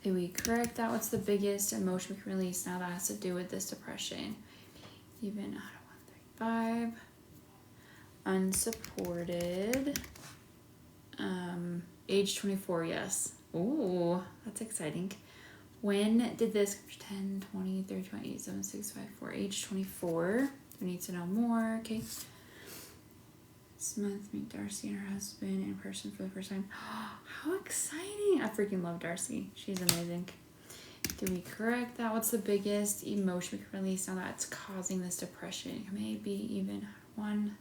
Did we correct that? What's the biggest emotion we can release now that has to do with this depression? Even out of 1, 3, 5. Unsupported. Age 24, yes. Ooh, that's exciting. When did this 10, 20, 30, 20, 8, 7, 6, 5, 4, age 24? We need to know more. Okay. This month, meet Darcy and her husband in person for the first time. How exciting! I freaking love Darcy. She's amazing. Did we correct that? What's the biggest emotion we can release now that's causing this depression? Maybe even 1.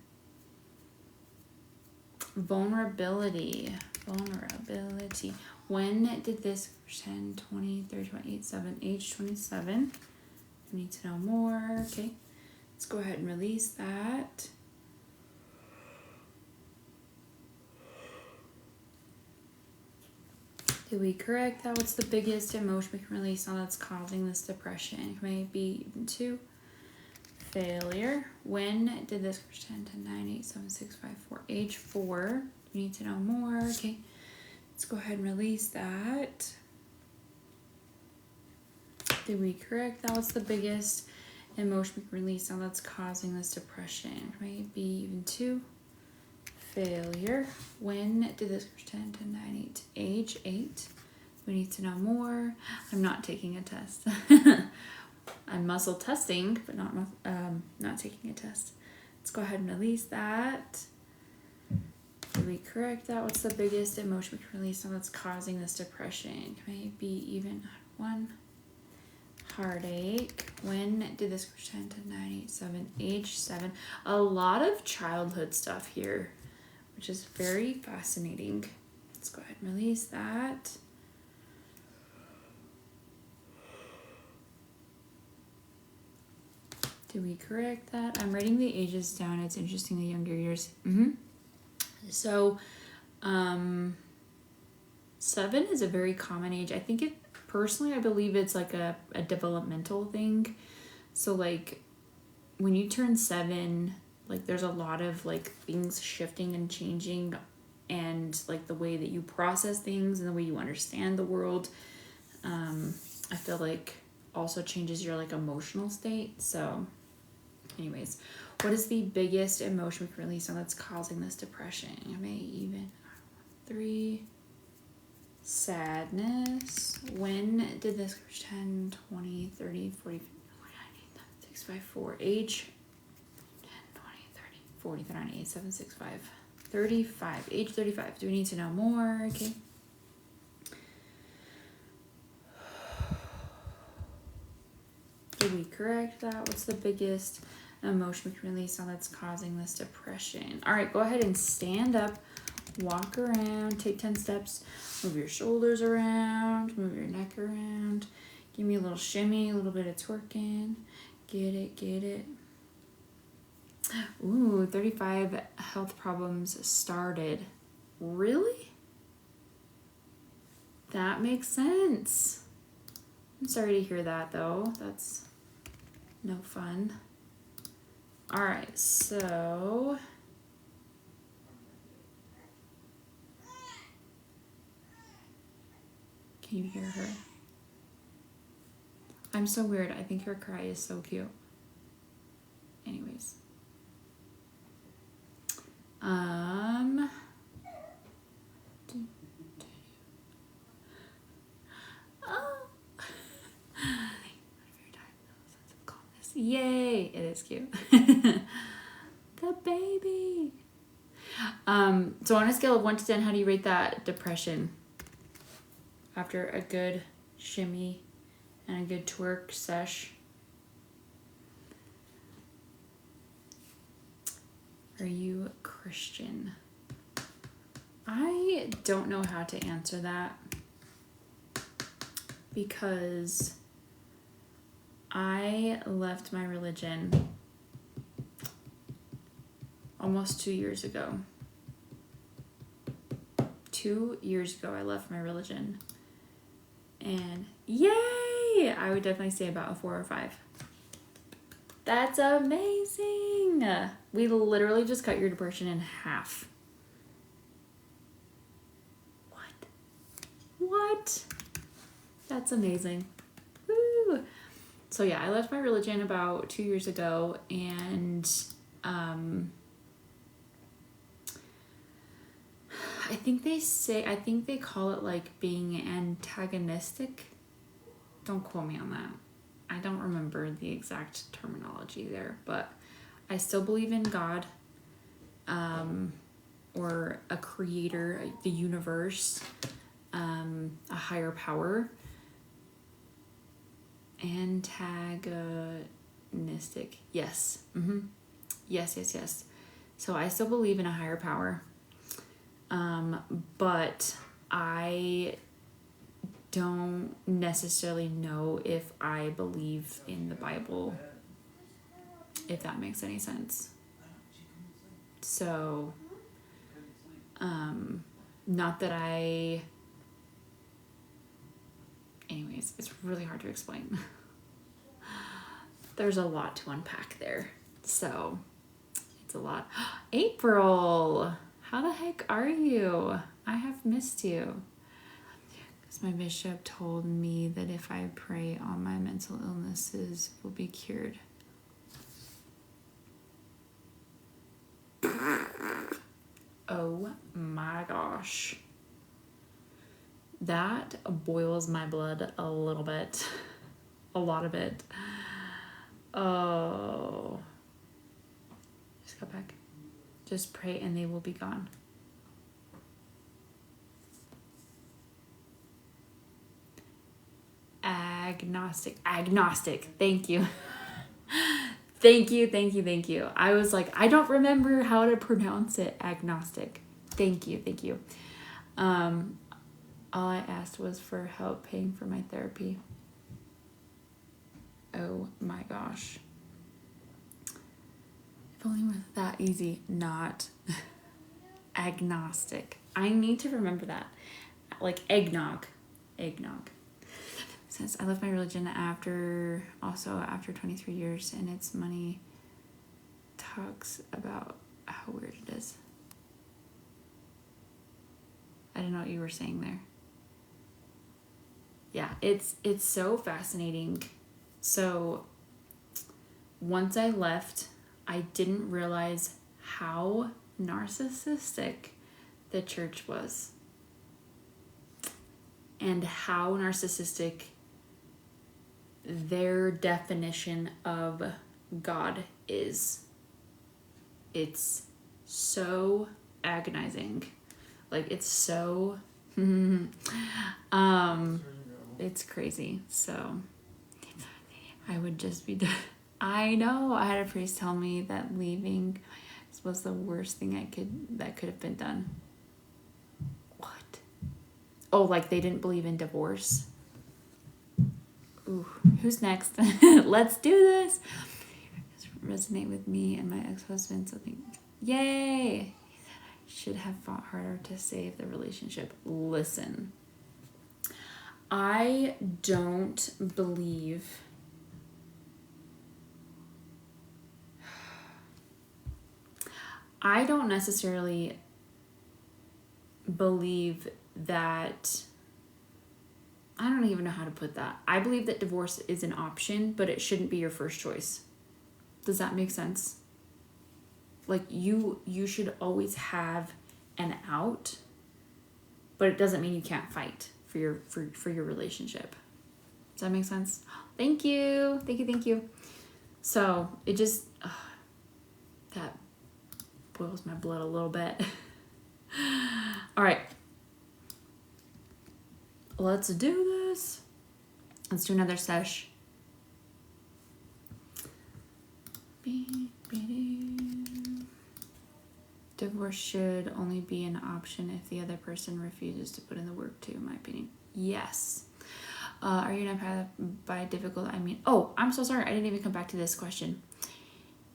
Vulnerability. Vulnerability. When did this 10, 20, 30, 28, 7, age 27? We need to know more. Okay. Let's go ahead and release that. Did we correct that? What's the biggest emotion we can release now that's causing this depression? Maybe even 2. Failure. When did this 10 to 9, 8, 7, 6, 5, 4, age 4? We need to know more. Okay. Let's go ahead and release that. Did we correct that? What's the biggest emotion we can release now that's causing this depression? Maybe even 2. Failure. When did this 10 to 9, 8, age 8? We need to know more. I'm not taking a test. I'm muscle testing, but not taking a test. Let's go ahead and release that. Did we correct that? What's the biggest emotion we can release now that's causing this depression? Maybe even 1. Heartache. When did this 10 to 9, 8, 7, age 7? A lot of childhood stuff here, which is very fascinating. Let's go ahead and release that. Did we correct that? I'm writing the ages down. It's interesting, the younger years. So, 7 is a very common age. I think personally, I believe it's like a developmental thing. So like when you turn 7, like there's a lot of like things shifting and changing, and like the way that you process things and the way you understand the world, I feel like also changes your like emotional state. So anyways, what is the biggest emotion we can release now that's causing this depression? I may even 3. Sadness. When did this 10, 20, 30, 40, 49, 6, 5, 4, age 10, 20, 30, 40, 39, 8, 7, 6, 5, 35, age 35. Do we need to know more? Okay. Did we correct that? What's the biggest emotion we can release now that's causing this depression? All right, go ahead and stand up, walk around, take 10 steps, move your shoulders around, move your neck around, give me a little shimmy, a little bit of twerking. Get it, get it. Ooh, 35 health problems started. Really? That makes sense. I'm sorry to hear that though. That's no fun. All right, so can you hear her? I'm so weird. I think her cry is so cute. Anyways. Oh. Yay! It is cute. The baby. So on a scale of 1 to 10, how do you rate that depression? After a good shimmy and a good twerk sesh. Are you Christian? I don't know how to answer that. because I left my religion almost 2 years ago. 2 years ago, I left my religion. And yay! I would definitely say about a 4 or 5. That's amazing! We literally just cut your depression in half. What? That's amazing. Woo! So yeah, I left my religion about 2 years ago, and I think they call it like being antagonistic. Don't quote me on that. I don't remember the exact terminology there, but I still believe in God, or a creator, the universe, a higher power. Antagonistic. Yes. Yes. So I still believe in a higher power. But I don't necessarily know if I believe in the Bible, if that makes any sense. So, not that anyways, it's really hard to explain. There's a lot to unpack there. So, it's a lot. April! How the heck are you? I have missed you. Because my bishop told me that if I pray, all my mental illnesses will be cured. Oh my gosh. That boils my blood a little bit. A lot of it. Oh. Just got back. Just pray and they will be gone. Agnostic. Thank you. Thank you. I was like, I don't remember how to pronounce it. Agnostic. Thank you. All I asked was for help paying for my therapy. Oh my gosh. If only it was that easy. Not agnostic. I need to remember that. Like eggnog. Since I left my religion after 23 years, and its money talks about how weird it is. I don't know what you were saying there. Yeah, it's so fascinating. So once I left, I didn't realize how narcissistic the church was, and how narcissistic their definition of God is. It's so agonizing. Like, it's so it's crazy. So I would just be done. I know. I had a priest tell me that leaving was the worst thing that could have been done. What? Oh, like they didn't believe in divorce. Ooh, who's next? Let's do this. Resonate with me and my ex-husband. So yay! He said I should have fought harder to save the relationship. Listen, I don't believe. I don't necessarily believe that. I don't even know how to put that. I believe that divorce is an option, but it shouldn't be your first choice. Does that make sense? Like, you should always have an out, but it doesn't mean you can't fight for your relationship. Does that make sense? Thank you. So it just that boils my blood a little bit. All right. Let's do this. Let's do another sesh. Divorce should only be an option if the other person refuses to put in the work too, in my opinion. Yes. Are you an empath by difficult? I mean, oh, I'm so sorry. I didn't even come back to this question.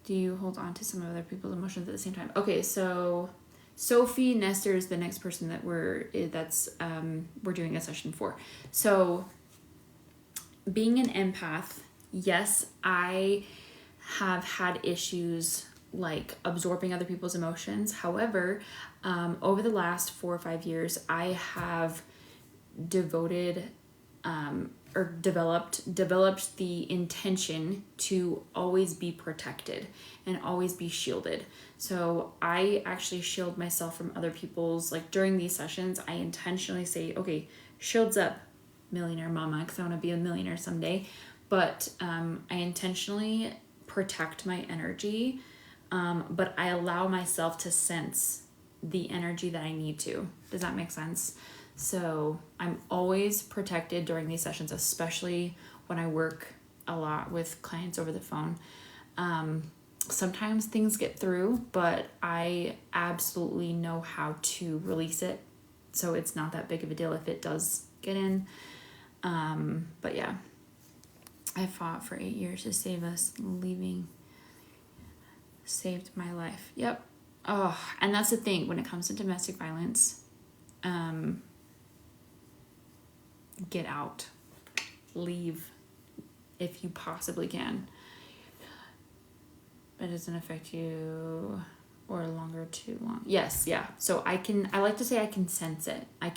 Do you hold on to some of other people's emotions at the same time? Okay, so Sophie Nestor is the next person that we're doing a session for. So being an empath, yes, I have had issues like absorbing other people's emotions. However, over the last 4 or 5 years, I have devoted or developed the intention to always be protected and always be shielded. So I actually shield myself from other people's, like during these sessions, I intentionally say, okay, shields up, millionaire mama, because I want to be a millionaire someday. But I intentionally protect my energy, but I allow myself to sense the energy that I need to. Does that make sense? So I'm always protected during these sessions, especially when I work a lot with clients over the phone. Sometimes things get through, but I absolutely know how to release it. So it's not that big of a deal if it does get in. But yeah, I fought for 8 years to save us. Leaving saved my life. Yep. Oh, and that's the thing when it comes to domestic violence. Get out, leave if you possibly can. It doesn't affect you or longer too long. Yes, yeah. So I like to say I can sense it. I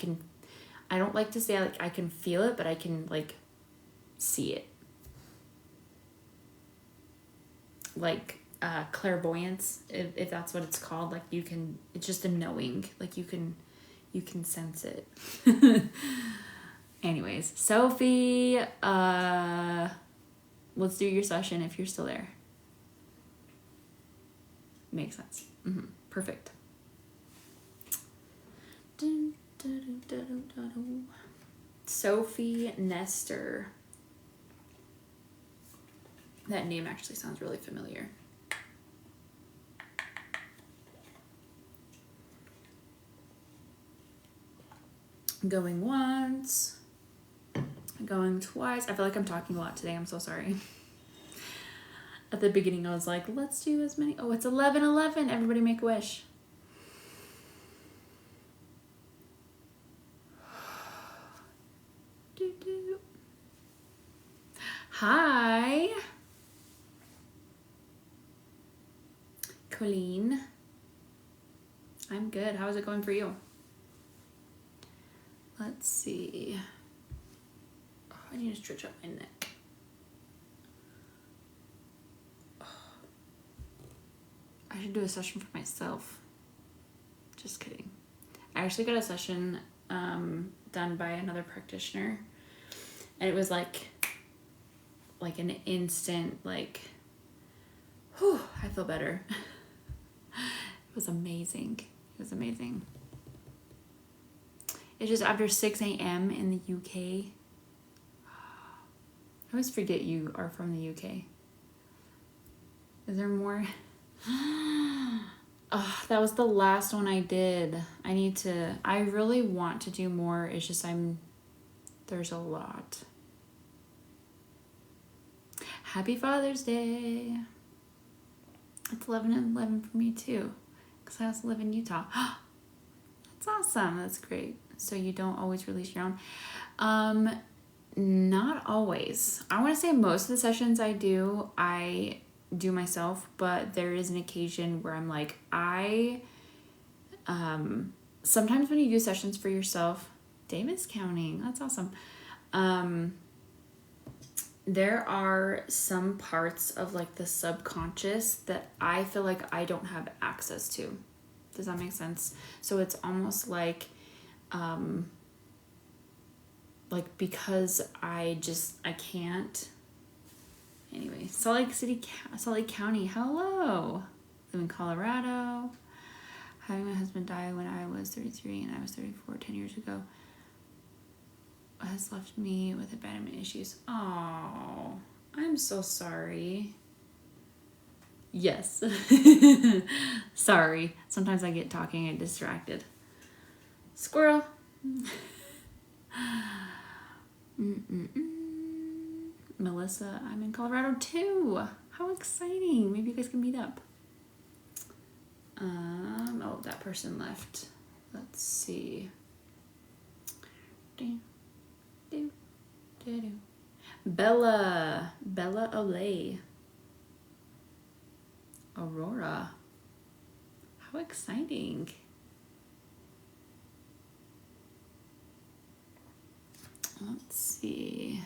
don't like to say like I can feel it, but I can like see it. Like clairvoyance, if that's what it's called. Like it's just a knowing. Like you can sense it. Anyways, Sophie, let's do your session if you're still there. Makes sense. Perfect. Sophie Nestor. That name actually sounds really familiar. Going once. Going twice. I feel like I'm talking a lot today. I'm so sorry. At the beginning, I was like, let's do as many. Oh, it's 11:11. Everybody make a wish. Hi. Colleen. I'm good. How is it going for you? Let's see. Oh, I need to stretch up my neck. Oh. I should do a session for myself. Just kidding. I actually got a session done by another practitioner, and it was like an instant, like, whew, I feel better. It was amazing. It was amazing. It's just after 6 a.m. in the UK. I always forget you are from the UK. Is there more? Oh, that was the last one I did. I really want to do more. It's just there's a lot. Happy Father's Day. It's 11:11 for me too, because I also live in Utah. That's awesome. That's great. So you don't always release your own? Not always. I want to say most of the sessions I do myself, but there is an occasion where I'm like, sometimes when you do sessions for yourself, Davis counting, that's awesome. There are some parts of like the subconscious that I feel like I don't have access to. Does that make sense? So it's almost like because I can't. Anyway, Salt Lake County, hello. Live in Colorado. Having my husband die when I was 33 and I was 34 10 years ago has left me with abandonment issues. Oh, I'm so sorry. Yes. Sorry. Sometimes I get talking and distracted. Squirrel. Melissa, I'm in Colorado too. How exciting. Maybe you guys can meet up. Oh, that person left. Let's see. Bella Olay. Aurora. How exciting. Let's see.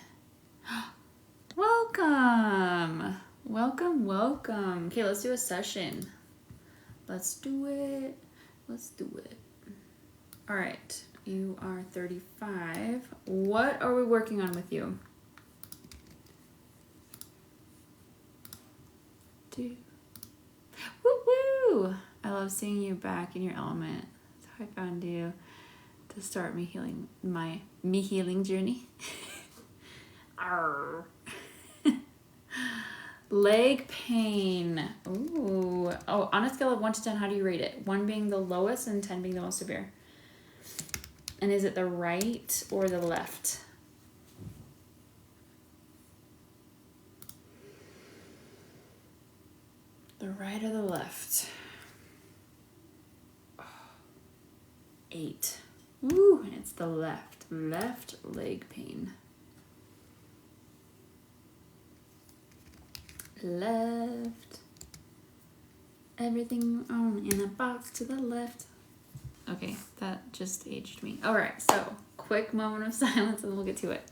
Welcome. Welcome. Okay, let's do a session. Let's do it. All right. You are 35. What are we working on with you? Woo! I love seeing you back in your element. That's how I found you to start me healing journey. Arr. Leg pain. Ooh. Oh, on a scale of 1 to 10, how do you rate it? 1 being the lowest and 10 being the most severe. And is it the right or the left? The right or the left? 8. Ooh, and it's the left leg pain. Left. Everything on in a box to the left. Okay, that just aged me. All right, so quick moment of silence and we'll get to it.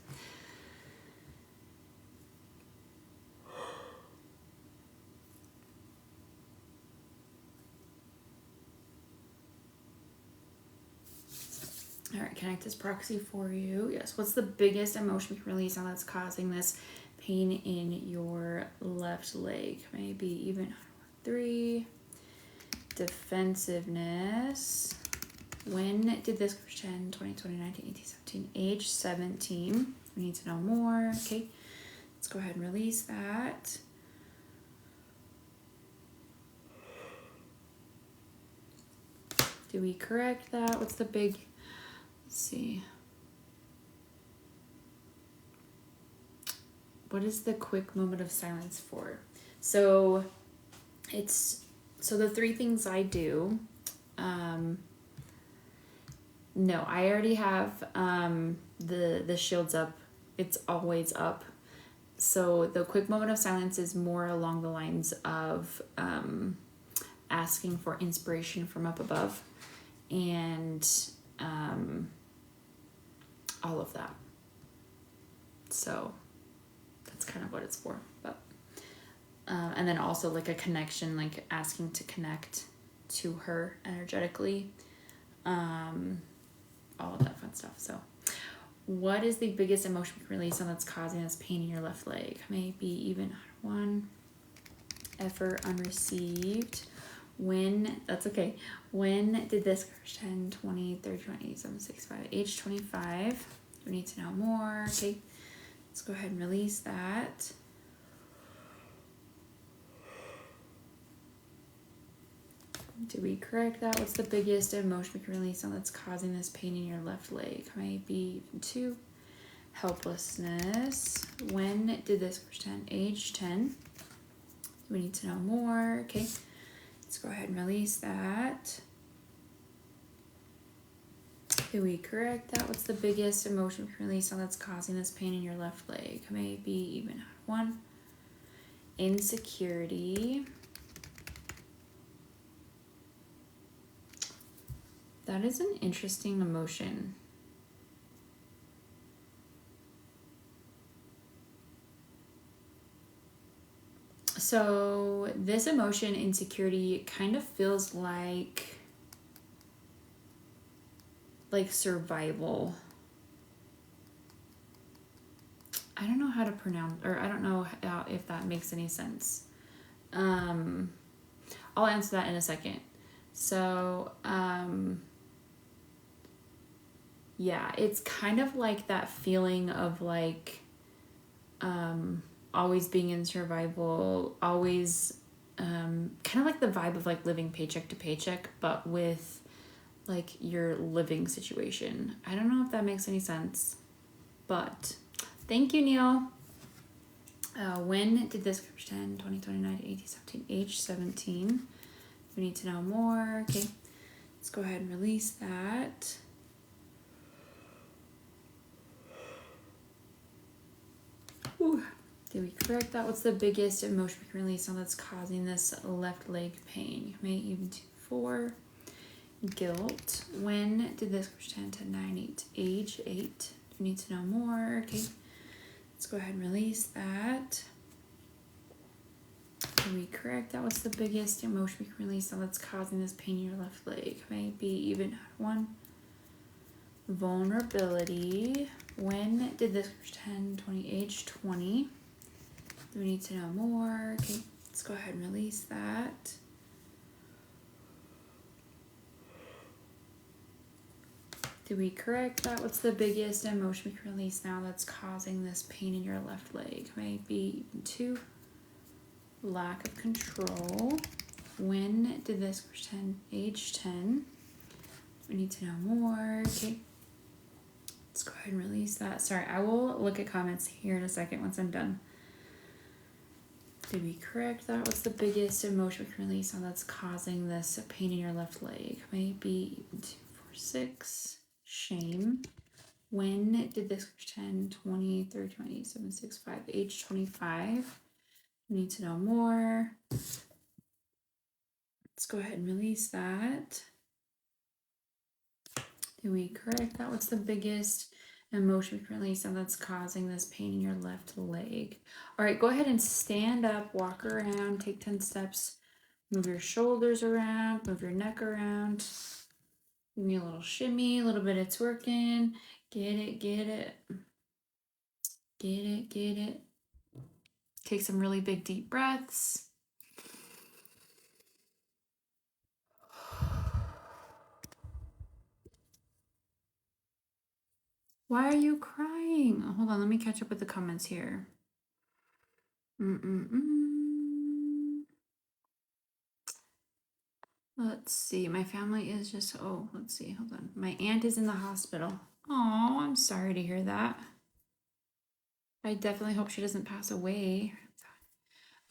All right, connect this proxy for you. Yes, what's the biggest emotion we can release now that's causing this pain in your left leg? Maybe even 3. Defensiveness. When did this Kirsten? 2020, 19, 18, 17, age 17. We need to know more. Okay, let's go ahead and release that. Do we correct that? What's the big, let's see. What is the quick moment of silence for? So the 3 things I do, no, I already have the shields up. It's always up. So the quick moment of silence is more along the lines of asking for inspiration from up above and all of that. So that's kind of what it's for. But and then also like a connection, like asking to connect to her energetically. All of that fun stuff. So what is the biggest emotion we can release on that's causing this pain in your left leg? Maybe even 1. Effort unreceived. When, that's okay. When did this 10, 20, 30, 20, 7, 6, 5, age 25? We need to know more. Okay, let's go ahead and release that. Do we correct that? What's the biggest emotion we can release on that's causing this pain in your left leg? Maybe even 2. Helplessness. When did this Kirsten? Age 10. We need to know more. Okay, let's go ahead and release that. Do we correct that? What's the biggest emotion we can release on that's causing this pain in your left leg? Maybe even 1. Insecurity. That is an interesting emotion. So this emotion, insecurity, kind of feels like survival. I don't know how to pronounce, or I don't know if that makes any sense. I'll answer that in a second. So, yeah, it's kind of like that feeling of like, always being in survival, always, kind of like the vibe of like living paycheck to paycheck, but with like your living situation. I don't know if that makes any sense, but Thank you, Neil. When did this 10, 2029 to 1817, age 17? We need to know more. Okay, let's go ahead and release that. Ooh. Did we correct that? What's the biggest emotion we can release on that's causing this left leg pain? May even 2-4. Guilt. When did this 10 to 9, 8, age 8? We need to know more. Okay, let's go ahead and release that. Did we correct that? What's the biggest emotion we can release on that's causing this pain in your left leg? Maybe even 1. Vulnerability. When did this 10, 20, age 20? We need to know more. Okay, let's go ahead and release that. Did we correct that? What's the biggest emotion we can release now that's causing this pain in your left leg? Maybe 2. Lack of control. When did this 10, age 10? We need to know more. Okay, let's go ahead and release that. Sorry, I will look at comments here in a second once I'm done. Did we correct that? What's the biggest emotion we can release on that's causing this pain in your left leg? Maybe 2, 4, 6. Shame. When did this 10, 20, 30, 20, 7, 6, 5, age 25? We need to know more. Let's go ahead and release that. Did we correct that? What's the biggest emotion we can release on that's causing this pain in your left leg? All right, go ahead and stand up, walk around, take 10 steps, move your shoulders around, move your neck around. Give me a little shimmy, a little bit of twerking. Get it, get it. Get it, get it. Take some really big deep breaths. Why are you crying? Hold on, let me catch up with the comments here. Let's see, my family is just, let's see, hold on. My aunt is in the hospital. Oh, I'm sorry to hear that. I definitely hope she doesn't pass away.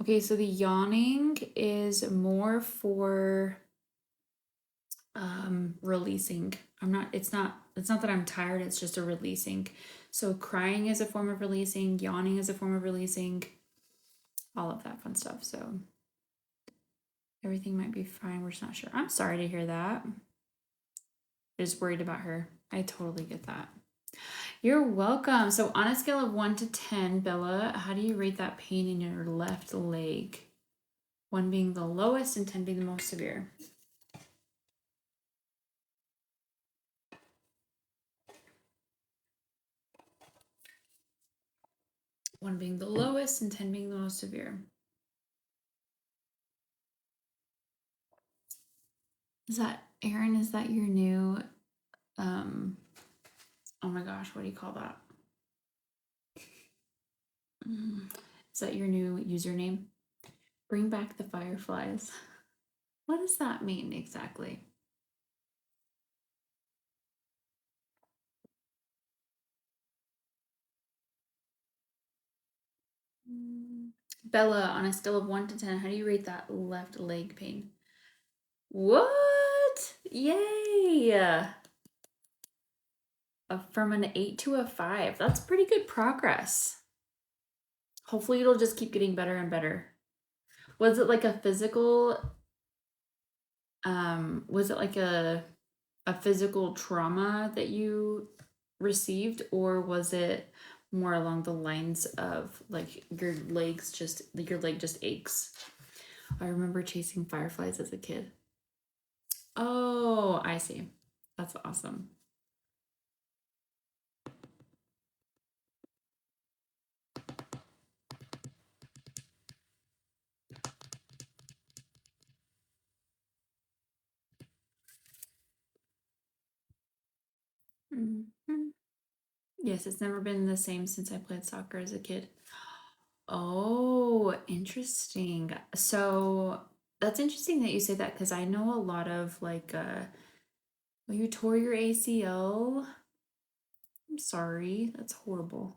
Okay, so the yawning is more for releasing. It's not that I'm tired, it's just a releasing. So crying is a form of releasing, yawning is a form of releasing, all of that fun stuff. So everything might be fine, we're just not sure. I'm sorry to hear that. Just worried about her. I totally get that. You're welcome. So on a scale of 1 to 10, Bella, how do you rate that pain in your left leg? 1 being the lowest and 10 being the most severe. One being the lowest and 10 being the most severe. Is that, Erin, is that your new, oh my gosh, what do you call that? Is that your new username? Bring back the fireflies. What does that mean exactly? Bella, on a scale of 1 to 10, how do you rate that left leg pain? What? Yay! From an 8 to a 5. That's pretty good progress. Hopefully it'll just keep getting better and better. Was it like a physical, was it like a physical trauma that you received, or was it more along the lines of like your leg just aches? I remember chasing fireflies as a kid. Oh, I see. That's awesome. Yes, it's never been the same since I played soccer as a kid. Oh, interesting. So that's interesting that you say that, because I know a lot of like, well, you tore your ACL. I'm sorry, that's horrible.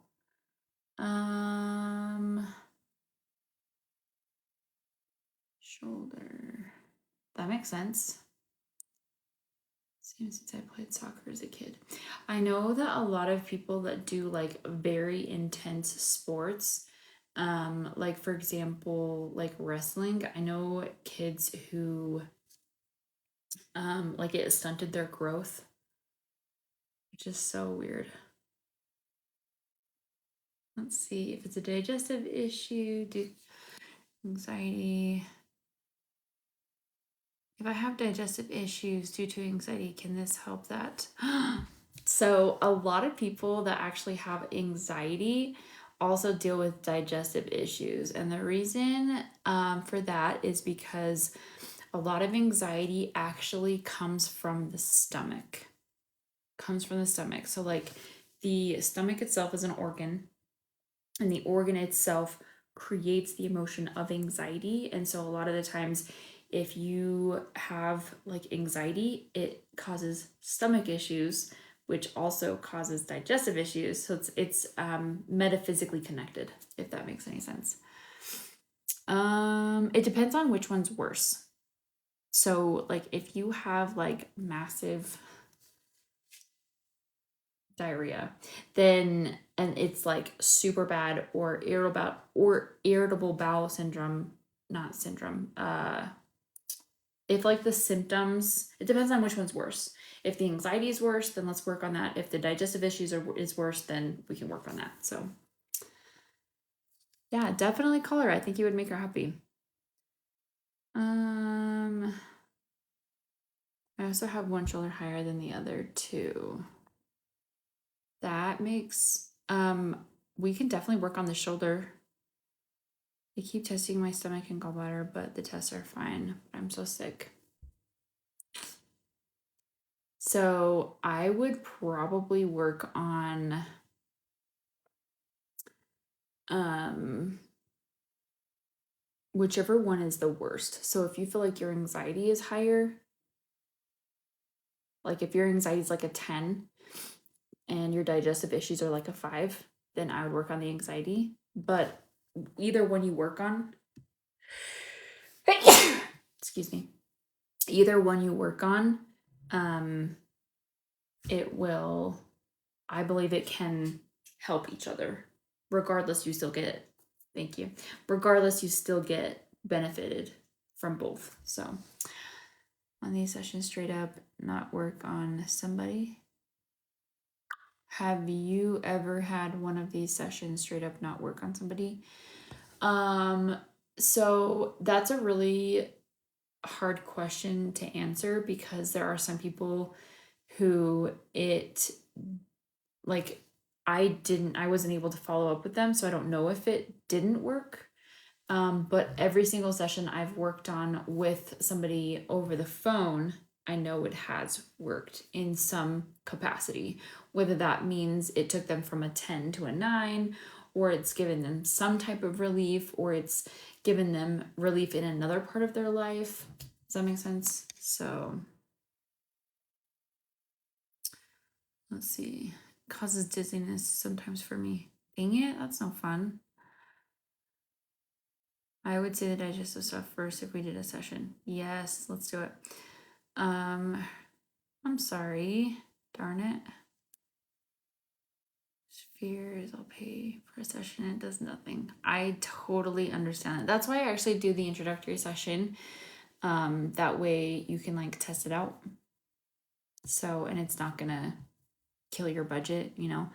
Shoulder. That makes sense. Same since I played soccer as a kid. I know that a lot of people that do like very intense sports, like for example, like wrestling, I know kids who like it stunted their growth, which is so weird. Let's see if it's a digestive issue, anxiety. If I have digestive issues due to anxiety, can this help that? So, a lot of people that actually have anxiety also deal with digestive issues. And the reason for that is because a lot of anxiety actually comes from the stomach. So, like, the stomach itself is an organ, and the organ itself creates the emotion of anxiety. And so a lot of the times if you have like anxiety, it causes stomach issues, which also causes digestive issues. So it's metaphysically connected, if that makes any sense. It depends on which one's worse. So like if you have like massive diarrhea, then and it's like super bad, or irritable bowel syndrome, not syndrome. If like the symptoms, it depends on which one's worse. If the anxiety is worse, then let's work on that. If the digestive issues is worse, then we can work on that. So yeah, definitely call her. I think you would make her happy. I also have one shoulder higher than the other too. That makes we can definitely work on the shoulder. They keep testing my stomach and gallbladder, but the tests are fine. I'm so sick. So I would probably work on whichever one is the worst. So if you feel like your anxiety is higher, like if your anxiety is like a 10 and your digestive issues are like a 5, then I would work on the anxiety. But either one you work on, excuse me, either one you work on, it will, I believe it can help each other. Regardless, you still get, thank you. Regardless, you still get benefited from both. So on these sessions, straight up, not work on somebody. Have you ever had one of these sessions straight up not work on somebody? So that's a really hard question to answer because there are some people who it like I wasn't able to follow up with them, so I don't know if it didn't work. But every single session I've worked on with somebody over the phone, I know it has worked in some capacity, whether that means it took them from a 10 to a 9, or it's given them some type of relief, or it's given them relief in another part of their life. Does that make sense? So let's see. Causes dizziness sometimes for me. Dang it, that's no fun. I would say the digestive stuff first if we did a session. Yes, let's do it. I'm sorry. Darn it. Fears, I'll pay for a session. It does nothing. I totally understand that. That's why I actually do the introductory session. That way you can like test it out. So, and it's not gonna kill your budget, you know.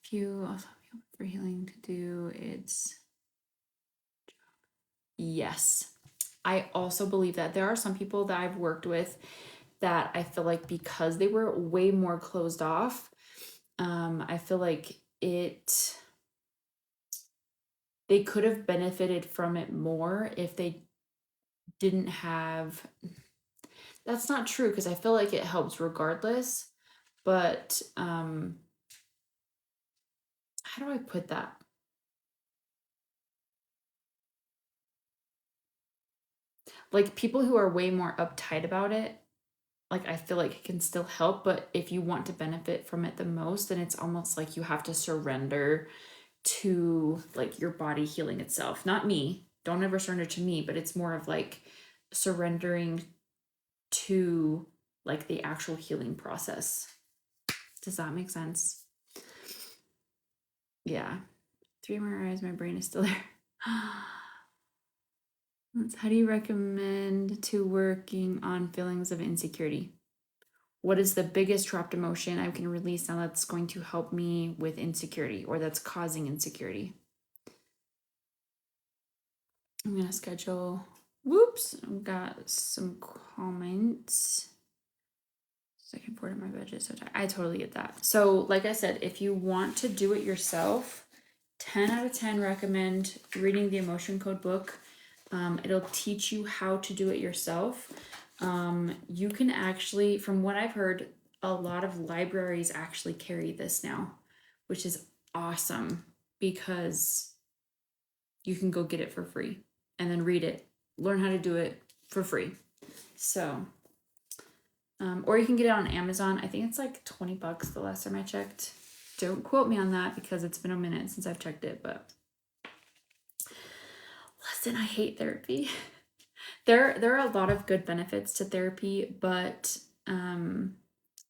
If you also have for healing to do, it's yes. I also believe that there are some people that I've worked with that I feel like because they were way more closed off, I feel like they could have benefited from it more if they didn't have. That's not true because I feel like it helps regardless, but how do I put that? Like people who are way more uptight about it, like I feel like it can still help, but if you want to benefit from it the most, then it's almost like you have to surrender to like your body healing itself. Not me. Don't ever surrender to me, but it's more of like surrendering to like the actual healing process. Does that make sense? Yeah. 3 more hours, my brain is still there. How do you recommend to working on feelings of insecurity? What is the biggest trapped emotion I can release now that's going to help me with insecurity or that's causing insecurity? I'm going to schedule. Whoops. I've got some comments. Second quarter, my budget so tight. I totally get that. So, like I said, if you want to do it yourself, 10 out of 10 recommend reading the Emotion Code book. It'll teach you how to do it yourself. You can actually, from what I've heard, a lot of libraries actually carry this now, which is awesome because you can go get it for free and then read it, learn how to do it for free. So, or you can get it on Amazon. I think it's like $20 the last time I checked. Don't quote me on that because it's been a minute since I've checked it, but listen, I hate therapy. There are a lot of good benefits to therapy, but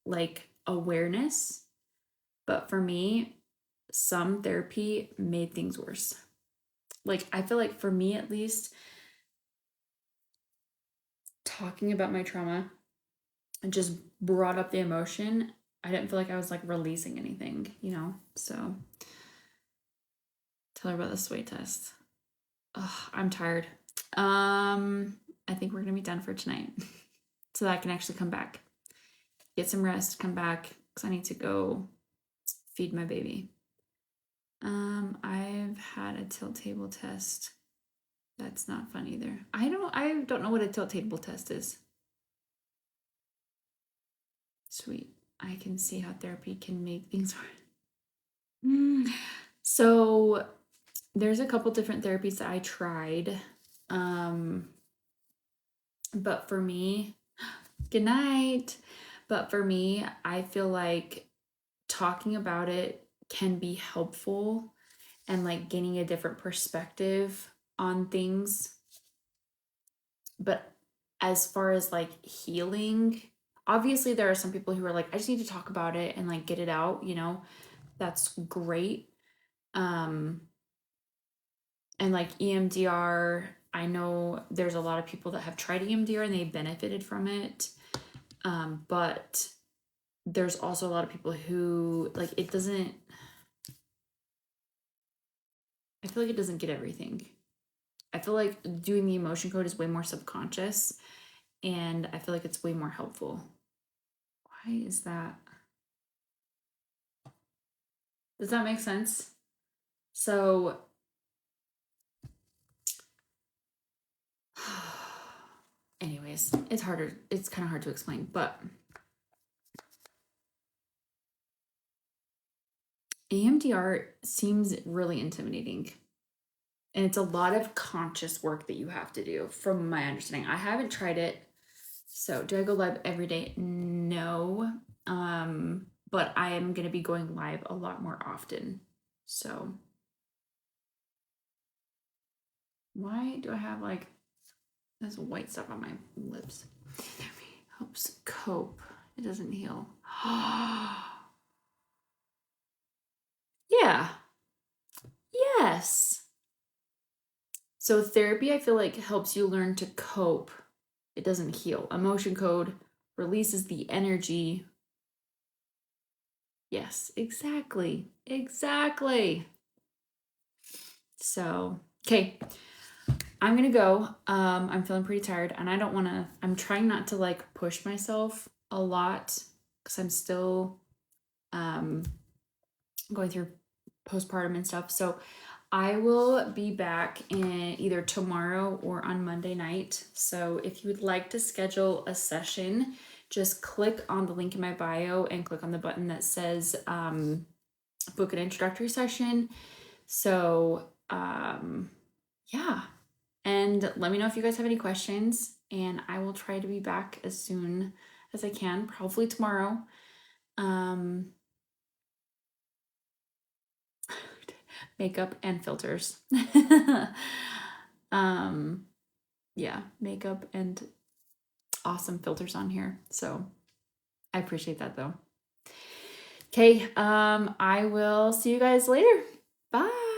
like awareness. But for me, some therapy made things worse. Like I feel like for me at least, talking about my trauma and just brought up the emotion. I didn't feel like I was like releasing anything, you know? So tell her about the sway test. Ugh, I'm tired. I think we're gonna be done for tonight. So that I can actually come back. Get some rest, come back, because I need to go feed my baby. I've had a tilt table test. That's not fun either. I don't know what a tilt table test is. Sweet. I can see how therapy can make things worse. So there's a couple different therapies that I tried. But for me, good night. But for me, I feel like talking about it can be helpful and like gaining a different perspective on things. But as far as like healing, obviously there are some people who are like, I just need to talk about it and like get it out, you know, that's great. And like EMDR, I know there's a lot of people that have tried EMDR and they benefited from it. But there's also a lot of people who like it doesn't, I feel like it doesn't get everything. I feel like doing the emotion code is way more subconscious and I feel like it's way more helpful. Why is that? Does that make sense? So anyways, it's kind of hard to explain, but EMDR seems really intimidating. And it's a lot of conscious work that you have to do, from my understanding. I haven't tried it. So do I go live every day? No. But I am going to be going live a lot more often. So why do I have like this white stuff on my lips? Therapy helps cope. It doesn't heal. Yeah. Yes. So therapy, I feel like, helps you learn to cope. It doesn't heal. Emotion code releases the energy. Yes, exactly. Exactly. So, okay. I'm gonna go. I'm feeling pretty tired and I'm trying not to like push myself a lot because I'm still going through postpartum and stuff. So I will be back in either tomorrow or on Monday night. So if you would like to schedule a session, just click on the link in my bio and click on the button that says book an introductory session. So yeah. And let me know if you guys have any questions, and I will try to be back as soon as I can, probably tomorrow. makeup and filters. Yeah, makeup and awesome filters on here. So I appreciate that though. Okay, I will see you guys later. Bye.